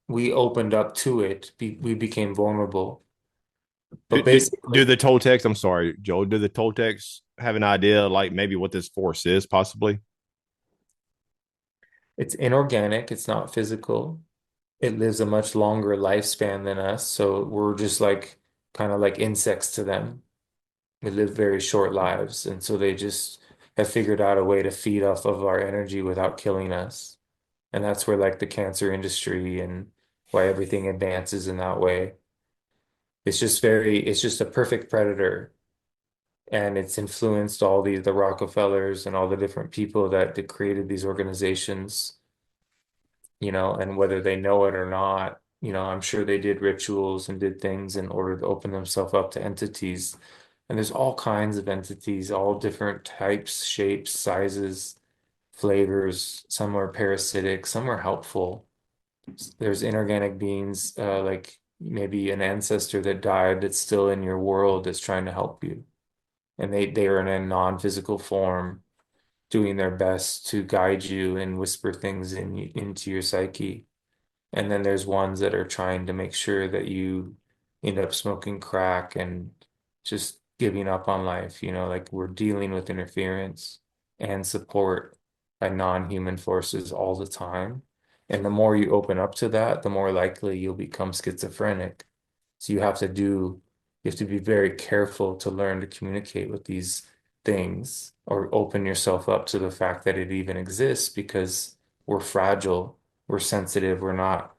We opened up to it, we became vulnerable. do, But do, do basically, the Toltecs, I'm sorry, Joel, do the Toltecs have an idea like maybe what this force is possibly? it's inorganic, it's not physical. It lives a much longer lifespan than us, so we're just like kind of like insects to them. They live very short lives, and so they just have figured out a way to feed off of our energy without killing us. And that's where like the cancer industry and why everything advances in that way. It's just a perfect predator. And it's influenced all the Rockefellers and all the different people that created these organizations, and whether they know it or not, I'm sure they did rituals and did things in order to open themselves up to entities. And there's all kinds of entities, all different types, shapes, sizes, flavors. Some are parasitic, some are helpful. There's inorganic beings, like maybe an ancestor that died that's still in your world that's trying to help you. And they are in a non-physical form, doing their best to guide you and whisper things into your psyche. And then there's ones that are trying to make sure that you end up smoking crack and just giving up on life. Like we're dealing with interference and support by non-human forces all the time. And the more you open up to that, the more likely you'll become schizophrenic. So you have to be very careful to learn to communicate with these things or open yourself up to the fact that it even exists because we're fragile, we're sensitive, we're not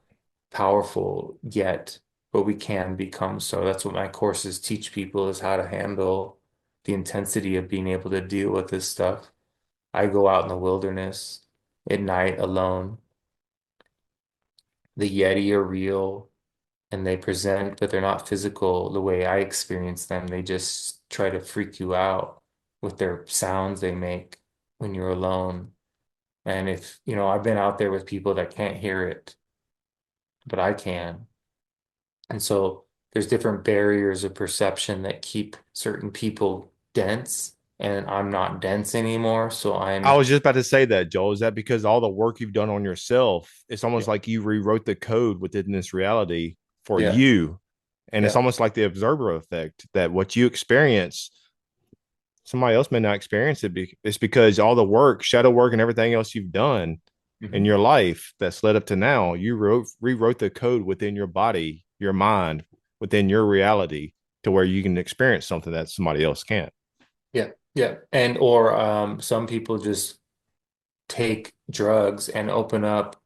powerful yet, but we can become so. That's what my courses teach people is how to handle the intensity of being able to deal with this stuff. I go out in the wilderness at night alone. The Yeti are real and they present, but they're not physical the way I experience them. They just try to freak you out with their sounds they make when you're alone. And I've been out there with people that can't hear it, but I can. And so there's different barriers of perception that keep certain people dense, and I'm not dense anymore. So I I'm, was just about to say that, Joel. Is that because all the work you've done on yourself, it's yeah, almost like you rewrote the code within this reality for yeah, you. And it's yeah. almost like the observer effect that what you experience, somebody else may not experience it. It's because all the work, shadow work, and everything else you've done in Mhm. your life that's led up to now, you rewrote the code within your body, your mind, within your reality to where you can experience something that somebody else can't. Yeah, yeah. And or some people just take drugs and open up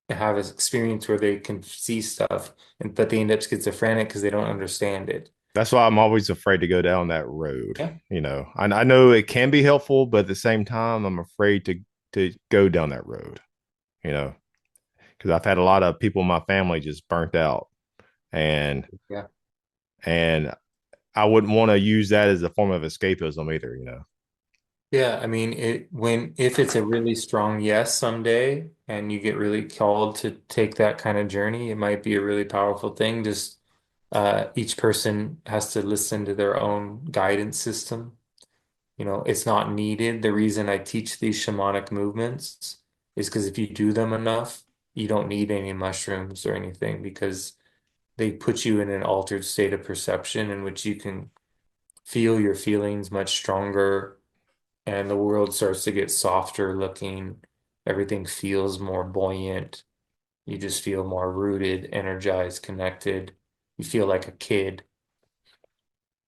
and have an experience where they can see stuff, and but they end up schizophrenic because they don't understand it. That's why I'm always afraid to go down that road. Yeah, I know it can be helpful, but at the same time, I'm afraid to go down that road. You know, because I've had a lot of people in my family just burnt out, and yeah. and I wouldn't want to use that as a form of escapism either. Yeah, I mean, if it's a really strong yes someday and you get really called to take that kind of journey, it might be a really powerful thing. Just each person has to listen to their own guidance system. It's not needed. The reason I teach these shamanic movements is because if you do them enough, you don't need any mushrooms or anything because they put you in an altered state of perception in which you can feel your feelings much stronger and the world starts to get softer looking. Everything feels more buoyant. You just feel more rooted, energized, connected. You feel like a kid.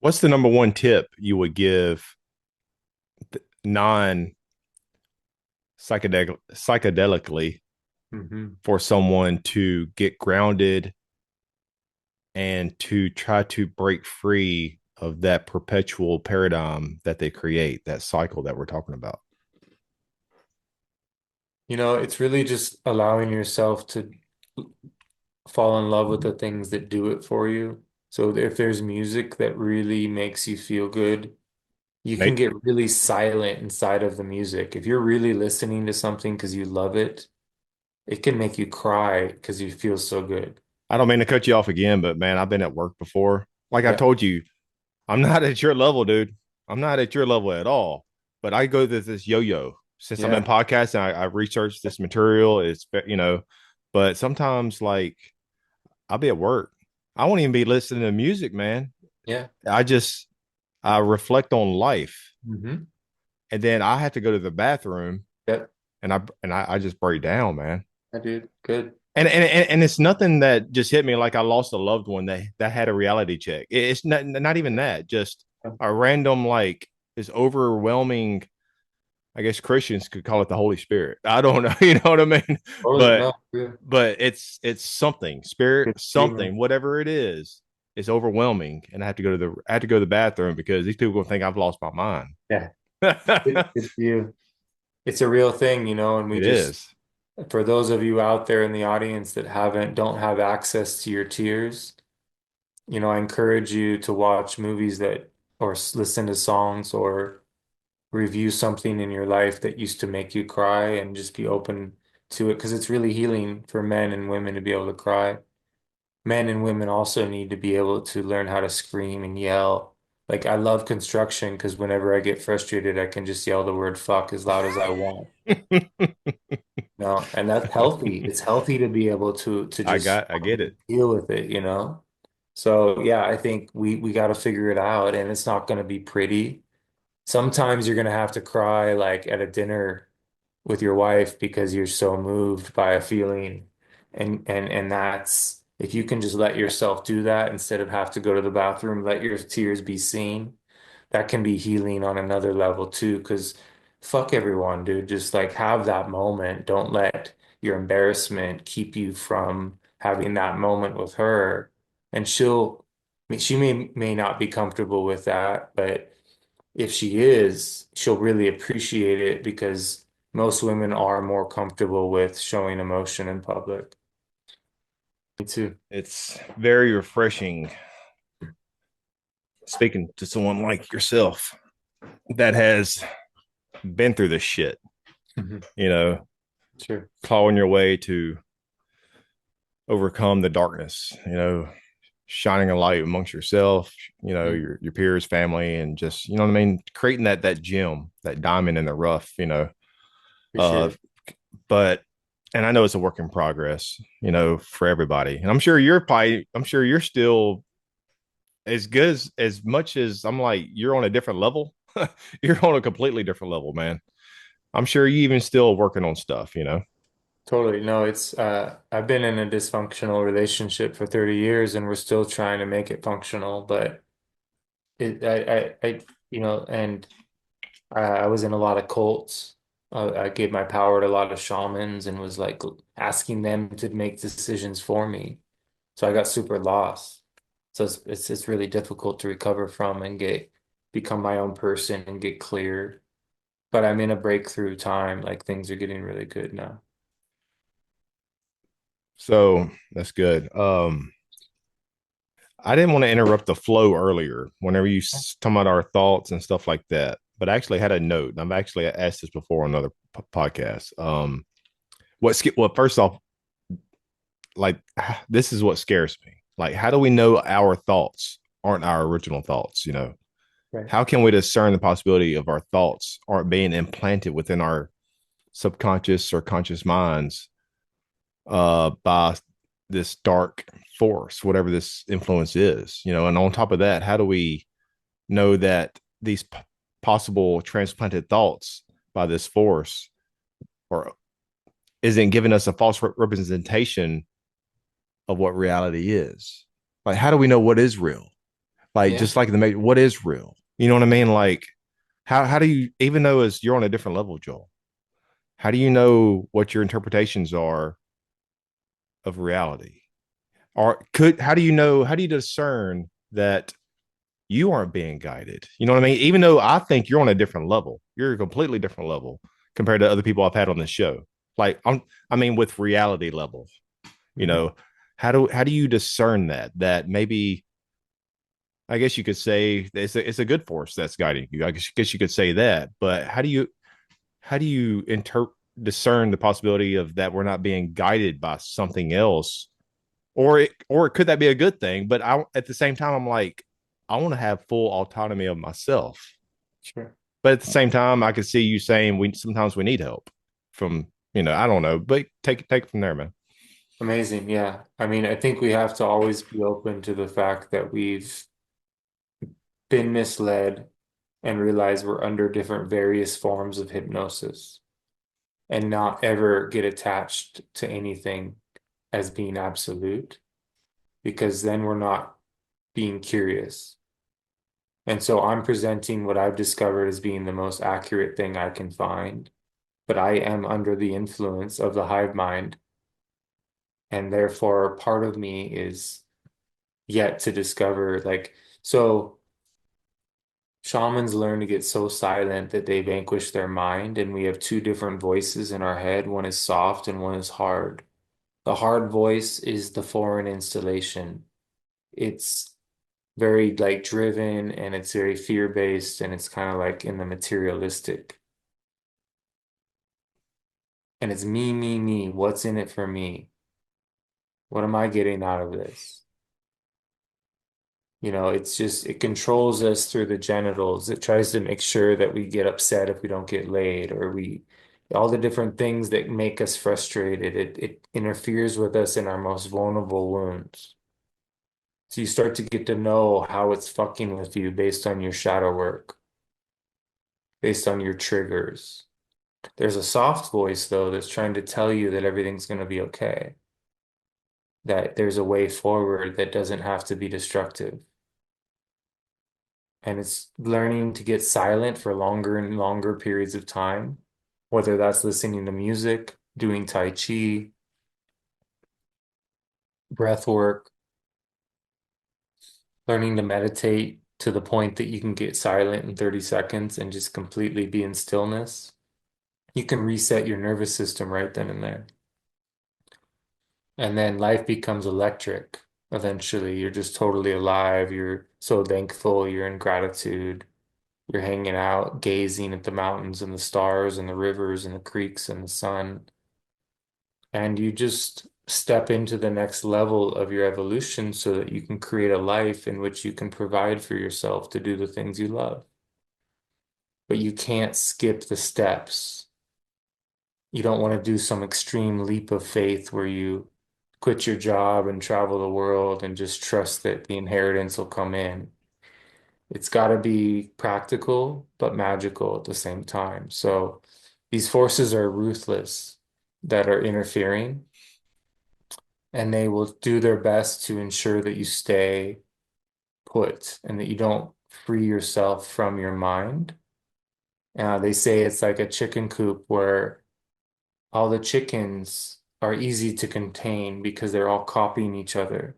What's the number one tip you would give non psychedelically Hmm. for someone to get grounded and to try to break free of that perpetual paradigm that they create, that cycle that we're talking about? It's really just allowing yourself to fall in love with the things that do it for you. So if there's music that really makes you feel good, you can Nate, get really silent inside of the music. If you're really listening to something because you love it, it can make you cry because you feel so good. I don't mean to cut you off again, but man, I've been at work before. Like I Yeah. told you, I'm not at your level, dude. I'm not at your level at all. But I go to this yo-yo since I'm in Yeah. podcasting. I researched this material. But sometimes like I'll be at work. I won't even be listening to music, man. Yeah. I just I reflect on life, Hmm. and then I have to go to the bathroom, Yep. and I just break down, man. I did. Good. And it's nothing that just hit me like I lost a loved one that had a reality check. It's not even that. Just a random like this overwhelming. I guess Christians could call it the Holy Spirit. I don't know, you know what I mean? Totally, But no, yeah. it's something, spirit, Good something, treatment. whatever it is. It's overwhelming, and I have to go to the bathroom because these people will think I've lost my mind. Yeah, It good for you. It's a real thing, and we just, is. for those of you out there in the audience that don't have access to your tears, I encourage you to watch movies or listen to songs or review something in your life that used to make you cry and just be open to it because it's really healing for men and women to be able to cry. Men and women also need to be able to learn how to scream and yell. Like I love construction because whenever I get frustrated, I can just yell the word fuck as loud as I want. No, and that's healthy. It's healthy to be able to just I get it. deal with it. So yeah, I think we got to figure it out, and it's not going to be pretty. Sometimes you're going to have to cry like at a dinner with your wife because you're so moved by a feeling, and that's if you can just let yourself do that instead of have to go to the bathroom, let your tears be seen. That can be healing on another level too, because fuck everyone, dude. Just like have that moment. Don't let your embarrassment keep you from having that moment with her. And she may not be comfortable with that, but if she is, she'll really appreciate it because most women are more comfortable with showing emotion in public. Me too. It's very refreshing speaking to someone like yourself that has been through this shit, Mhm. you know, Sure. clawing your way to overcome the darkness, shining a light amongst yourself, Mm, your peers, family, and just, you know what I mean, creating that gem, that diamond in the rough, appreciate uh, it. but, and I know it's a work in progress, for everybody. And I'm sure you're still as good as much as I'm like, you're on a different level. You're on a completely different level, man. I'm sure you even still working on stuff. Totally. No, it's I've been in a dysfunctional relationship for 30 years and we're still trying to make it functional, but and I was in a lot of cults. I gave my power to a lot of shamans and was like asking them to make decisions for me. So I got super lost. So it's really difficult to recover from and become my own person and get clear. But I'm in a breakthrough time. Like things are getting really good now. So that's good. I didn't want to interrupt the flow earlier whenever you talking about our thoughts and stuff like that, but I actually had a note. I've actually asked this before on another podcast. Well, first off, like this is what scares me. Like, how do we know our thoughts aren't our original thoughts? Right. How can we discern the possibility of our thoughts aren't being implanted within our subconscious or conscious minds by this dark force, whatever this influence is? And on top of that, how do we know that these possible transplanted thoughts by this force or isn't giving us a false representation of what reality is? Like, how do we know what is real? Like, Yeah. just like what is real? You know what I mean? Like, how do you, even though as you're on a different level, Joel, how do you know what your interpretations are of reality? Or how do you know, how do you discern that you aren't being guided? You know what I mean? Even though I think you're on a different level, you're a completely different level compared to other people I've had on this show. Like, I mean, with reality level, you Mhm. know, how do you discern that maybe I guess you could say it's a good force that's guiding you. I guess you could say that, but how do you discern the possibility of that we're not being guided by something else, or could that be a good thing? But at the same time, I'm like, I want to have full autonomy of myself. Sure. But at the same time, I could see you saying we sometimes we need help from I don't know, but take it from there, man. Amazing. Yeah. I mean, I think we have to always be open to the fact that we've been misled and realize we're under different various forms of hypnosis and not ever get attached to anything as being absolute because then we're not being curious. And so I'm presenting what I've discovered as being the most accurate thing I can find. But I am under the influence of the hive mind, and therefore part of me is yet to discover, like, so shamans learn to get so silent that they vanquish their mind, and we have two different voices in our head. One is soft and one is hard. The hard voice is the foreign installation. It's very like driven and it's very fear-based and it's kind of like in the materialistic. And it's me, me, me. What's in it for me? What am I getting out of this? It's just, it controls us through the genitals. It tries to make sure that we get upset if we don't get laid, or all the different things that make us frustrated. It interferes with us in our most vulnerable wounds. So you start to get to know how it's fucking with you based on your shadow work, based on your triggers. There's a soft voice, though, that's trying to tell you that everything's going to be okay, that there's a way forward that doesn't have to be destructive. And it's learning to get silent for longer and longer periods of time, whether that's listening to music, doing Tai Chi, breath work, learning to meditate to the point that you can get silent in 30 seconds and just completely be in stillness. You can reset your nervous system right then and there. And then life becomes electric. Eventually, you're just totally alive. You're so thankful. You're in gratitude. You're hanging out, gazing at the mountains and the stars and the rivers and the creeks and the sun. And you just step into the next level of your evolution so that you can create a life in which you can provide for yourself to do the things you love. But you can't skip the steps. You don't want to do some extreme leap of faith where you quit your job and travel the world and just trust that the inheritance will come in. It's got to be practical, but magical at the same time. So these forces are ruthless that are interfering, and they will do their best to ensure that you stay put and that you don't free yourself from your mind. They say it's like a chicken coop where all the chickens are easy to contain because they're all copying each other.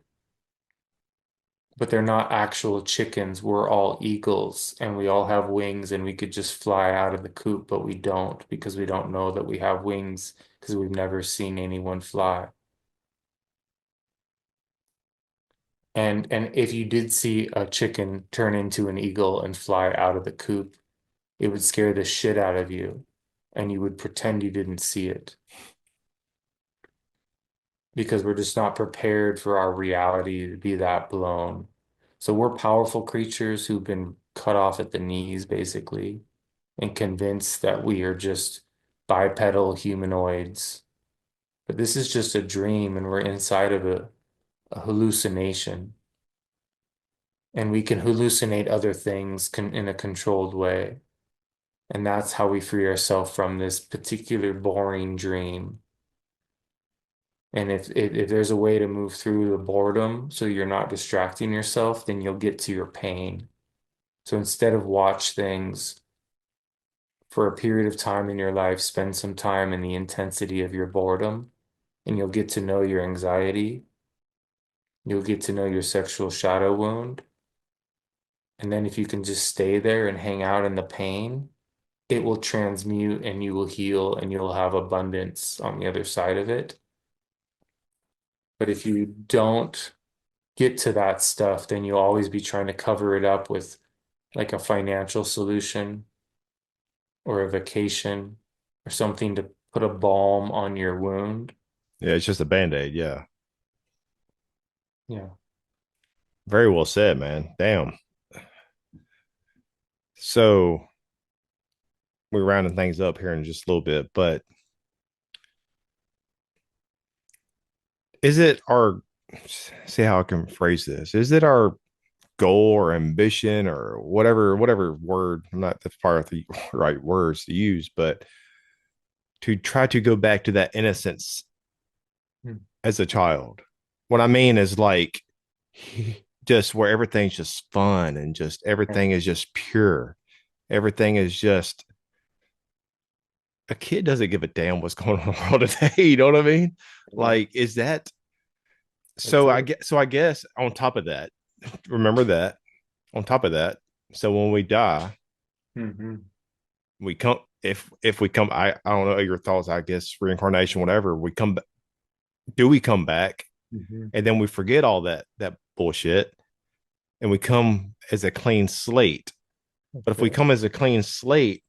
But they're not actual chickens. We're all eagles and we all have wings and we could just fly out of the coop, but we don't because we don't know that we have wings because we've never seen anyone fly. And if you did see a chicken turn into an eagle and fly out of the coop, it would scare the shit out of you and you would pretend you didn't see it because we're just not prepared for our reality to be that blown. So we're powerful creatures who've been cut off at the knees, basically, and convinced that we are just bipedal humanoids. But this is just a dream, and we're inside of a hallucination. And we can hallucinate other things in a controlled way. And that's how we free ourselves from this particular boring dream. And if there's a way to move through the boredom so you're not distracting yourself, then you'll get to your pain. So instead of watch things for a period of time in your life, spend some time in the intensity of your boredom, and you'll get to know your anxiety. You'll get to know your sexual shadow wound. And then if you can just stay there and hang out in the pain, it will transmute and you will heal and you'll have abundance on the other side of it. But if you don't get to that stuff, then you'll always be trying to cover it up with like a financial solution or a vacation or something to put a balm on your wound. Yeah, it's just a band-aid. Yeah. Yeah. Very well said, man. Damn. So we're rounding things up here in just a little bit, but is it our, see how I can phrase this? Is it our goal or ambition or whatever word, I'm not, that's probably the right words to use, but to try to go back to that innocence Hmm. as a child? What I mean is like just where everything's just fun and just everything is just pure. Everything is just a kid doesn't give a damn what's going on in the world today. You know what I mean? Yeah, Like, is that that's so? it. I guess on top of that, remember that on top of that. So when we die, Hmm. we come if we come. I don't know your thoughts. I guess reincarnation, whatever. We come. Do we come back Hmm. and then we forget all that bullshit and we come as a clean slate? But if we Okay. come as a clean slate,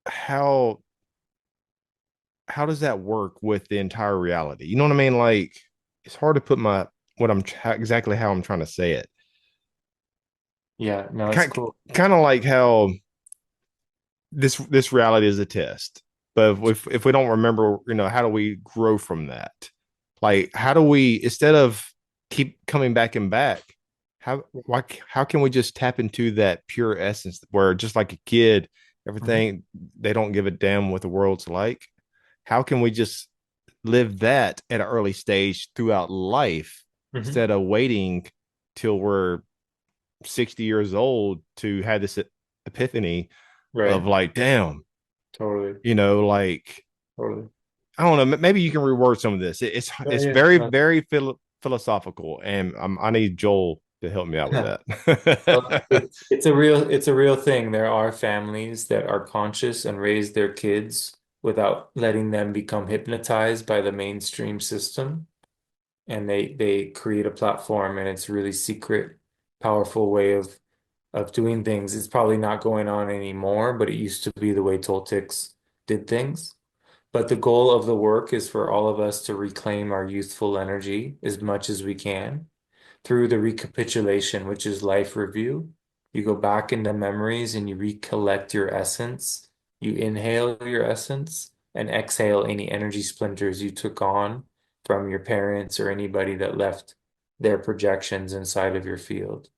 how how does that work with the entire reality? You know what I mean? Like it's hard to put my what I'm exactly how I'm trying to say it. Yeah, no, it's Kind cool. kind of like how this reality is a test. But if we don't remember, how do we grow from that? Like how do we instead of keep coming back and back, how can we just tap into that pure essence where just like a kid, Hmm. everything they don't give a damn what the world's like? How can we just live that at an early stage throughout life Hmm. instead of waiting till we're 60 years old to have this epiphany of Right. like, damn, Totally. like Totally. I don't know. Maybe you can reword some of this. Yeah, It's yeah. very No. philosophical, and I need Joel to help me out with Well, that. it's a real thing. There are families that are conscious and raise their kids without letting them become hypnotized by the mainstream system. And they create a platform and it's a really secret, powerful way of doing things. It's probably not going on anymore, but it used to be the way Toltecs did things. But the goal of the work is for all of us to reclaim our youthful energy as much as we can through the recapitulation, which is life review. You go back into memories and you recollect your essence. You inhale your essence and exhale any energy splinters you took on from your parents or anybody that left their projections inside of your field.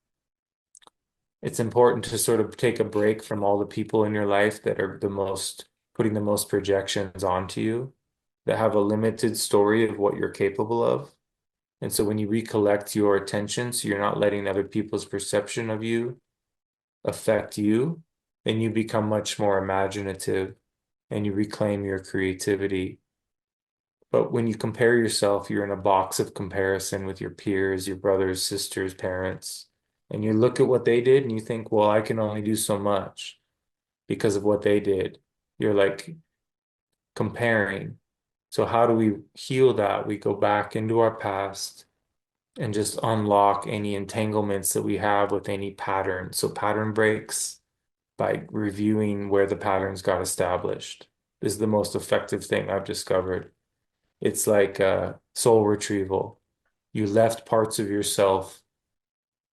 It's important to sort of take a break from all the people in your life that are putting the most projections onto you, that have a limited story of what you're capable of. And so when you recollect your attention, so you're not letting other people's perception of you affect you, then you become much more imaginative and you reclaim your creativity. But when you compare yourself, you're in a box of comparison with your peers, your brothers, sisters, parents, and you look at what they did and you think, well, I can only do so much because of what they did. You're like comparing. So how do we heal that? We go back into our past and just unlock any entanglements that we have with any pattern. So pattern breaks by reviewing where the patterns got established is the most effective thing I've discovered. It's like soul retrieval. You left parts of yourself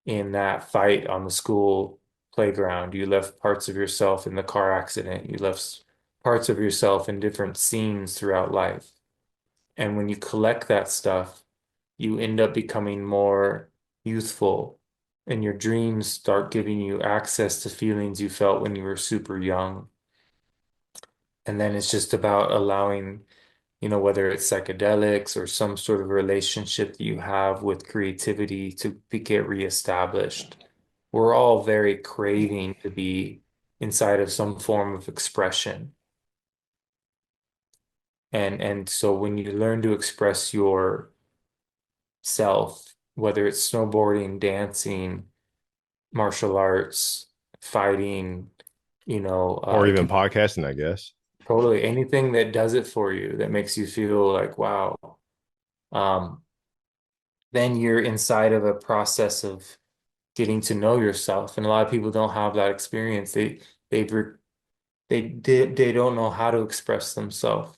in that fight on the school playground. You left parts of yourself in the car accident. You left parts of yourself in different scenes throughout life. And when you collect that stuff, you end up becoming more youthful, and your dreams start giving you access to feelings you felt when you were super young. And then it's just about allowing, whether it's psychedelics or some sort of relationship that you have with creativity to get reestablished. We're all very craving to be inside of some form of expression. And so when you learn to express your self, whether it's snowboarding, dancing, martial arts, fighting, Or it even can podcasting, I guess. totally anything that does it for you that makes you feel like, wow. Um, then you're inside of a process of getting to know yourself. And a lot of people don't have that experience. They've re- they don't know how to express themselves.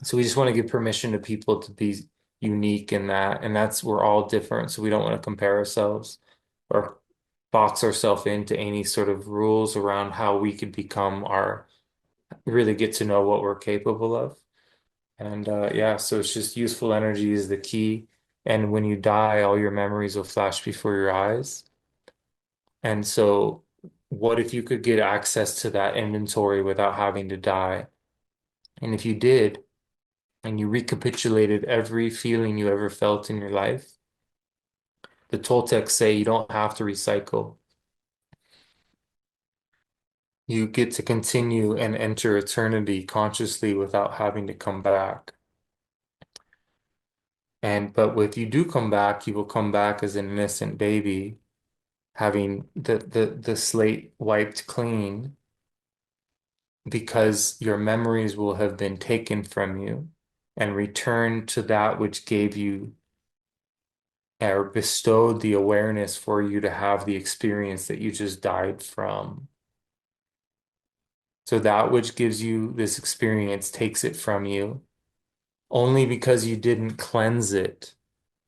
So we just want to give permission to people to be unique in that. And that's we're all different. So we don't want to compare ourselves or box ourselves into any sort of rules around how we could become really get to know what we're capable of. And yeah, so it's just useful energy is the key. And when you die, all your memories will flash before your eyes. And so, what if you could get access to that inventory without having to die? And if you did, and you recapitulated every feeling you ever felt in your life, the Toltecs say you don't have to recycle. You get to continue and enter eternity consciously without having to come back. And but if you do come back, you will come back as an innocent baby, having the slate wiped clean because your memories will have been taken from you and returned to that which gave you or bestowed the awareness for you to have the experience that you just died from. So that which gives you this experience takes it from you only because you didn't cleanse it.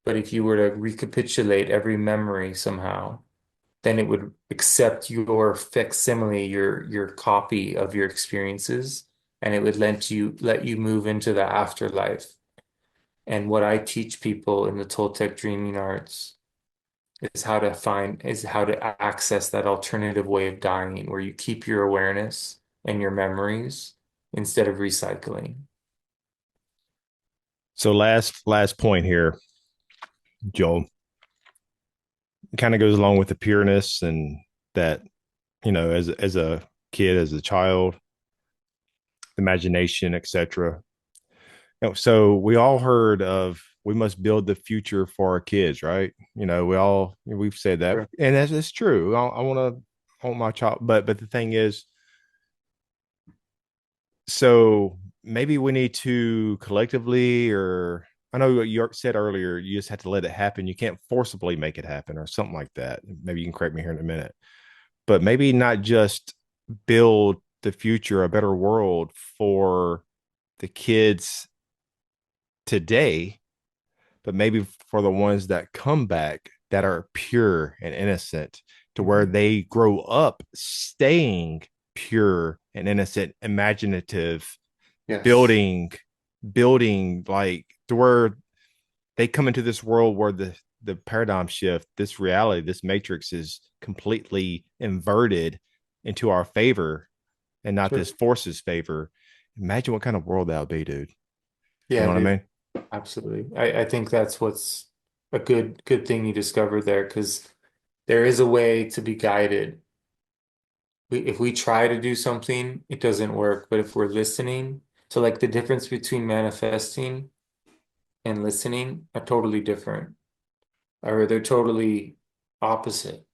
But if you were to recapitulate every memory somehow, then it would accept your facsimile, your copy of your experiences, and it would let you move into the afterlife. And what I teach people in the Toltec dreaming arts is how to access that alternative way of dying where you keep your awareness and your memories instead of recycling. So last point here, Joel, kind of goes along with the pureness and that, as a kid, as a child, imagination, etc. So we all heard of we must build the future for our kids, right? We've said that, Sure. and that's true. I want my child, but the thing is, so maybe we need to collectively, or I know what you said earlier, you just have to let it happen. You can't forcibly make it happen, or something like that. Maybe you can correct me here in a minute, but maybe not just build the future, a better world for the kids today, but maybe for the ones that come back that are pure and innocent, to where Mhm. they grow up staying pure and innocent, imaginative, Yes. building, building, like to where they come into this world where the paradigm shift, this reality, this matrix is completely inverted into our favor and not this Sure. force's favor. Imagine what kind of world that would be, dude. You Yeah, know what I dude. mean? Absolutely. I think that's what's a good thing you discovered there because there is a way to be guided. If we try to do something, it doesn't work. But if we're listening, so like the difference between manifesting and listening are totally different, or they're totally opposite.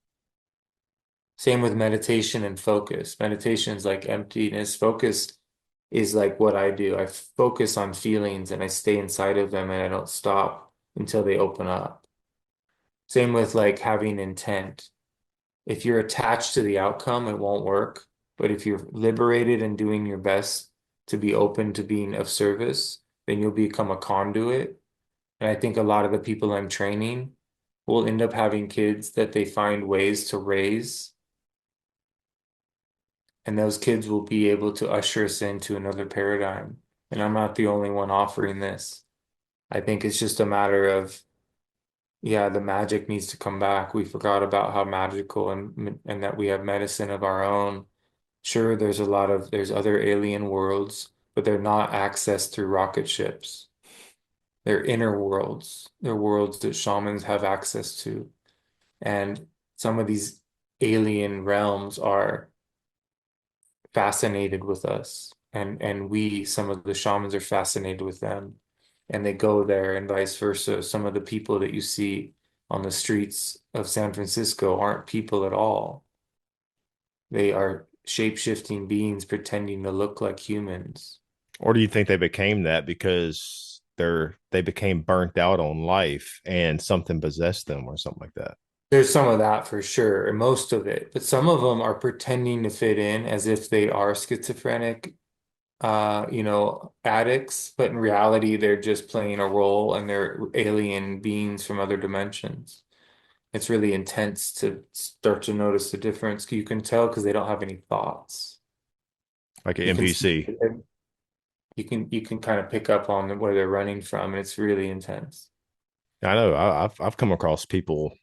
Same with meditation and focus. Meditation is like emptiness. Focus is like what I do. I focus on feelings and I stay inside of them and I don't stop until they open up. Same with like having intent. If you're attached to the outcome, it won't work. But if you're liberated and doing your best to be open to being of service, then you'll become a conduit. And I think a lot of the people I'm training will end up having kids that they find ways to raise, and those kids will be able to usher us into another paradigm. And I'm not the only one offering this. I think it's just a matter of, yeah, the magic needs to come back. We forgot about how magical and that we have medicine of our own. Sure, there's other alien worlds, but they're not accessed through rocket ships. They're inner worlds. They're worlds that shamans have access to. And some of these alien realms are fascinated with us. And some of the shamans are fascinated with them. And they go there and vice versa. Some of the people that you see on the streets of San Francisco aren't people at all. They are shape-shifting beings pretending to look like humans. Or do you think they became that because they became burnt out on life and something possessed them or something like that? There's some of that for sure, and most of it, but some of them are pretending to fit in as if they are schizophrenic, addicts, but in reality, they're just playing a role and they're alien beings from other dimensions. It's really intense to start to notice the difference. You can tell because they don't have any thoughts. Like an You can see, NPC. you can kind of pick up on where they're running from, and it's really intense. I know I've come across people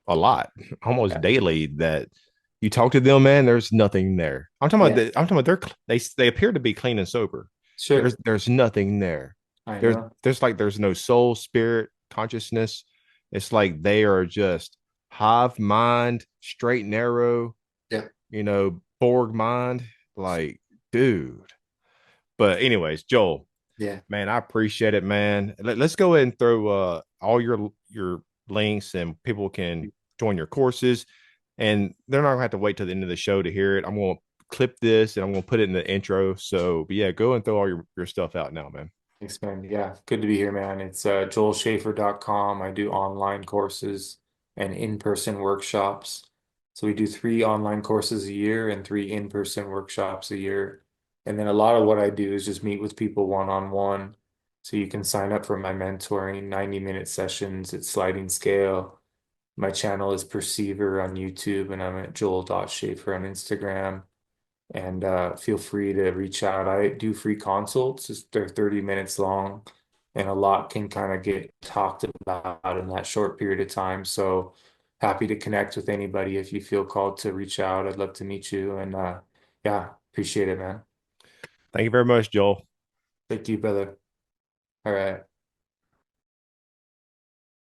a lot, almost Yeah. daily, that you talk to them, man, there's nothing there. I'm talking about Yeah. I'm talking about they appear to be clean and sober. Sure. There's nothing there. I There's know. there's no soul, spirit, consciousness. It's like they are just hive mind, straight and narrow, Yeah. Borg mind. Like, dude. But anyways, Joel, Yeah. man, I appreciate it, man. Let's go ahead and throw all your links, and people can join your courses, and they're not gonna have to wait till the end of the show to hear it. I'm gonna clip this and I'm gonna put it in the intro. So, but yeah, go and throw all your stuff out now, man. Thanks, man. Yeah, good to be here, man. It's joelschafer.com. I do online courses and in-person workshops. So we do 3 online courses a year and 3 in-person workshops a year. And then a lot of what I do is just meet with people one-on-one. So you can sign up for my mentoring 90-minute sessions at sliding scale. My channel is Perceiver on YouTube, and I'm at joel.schafer on Instagram. And feel free to reach out. I do free consults. They're 30 minutes long, and a lot can kind of get talked about in that short period of time. So happy to connect with anybody if you feel called to reach out. I'd love to meet you. And yeah, appreciate it, man. Thank you very much, Joel. Thank you, brother. All right.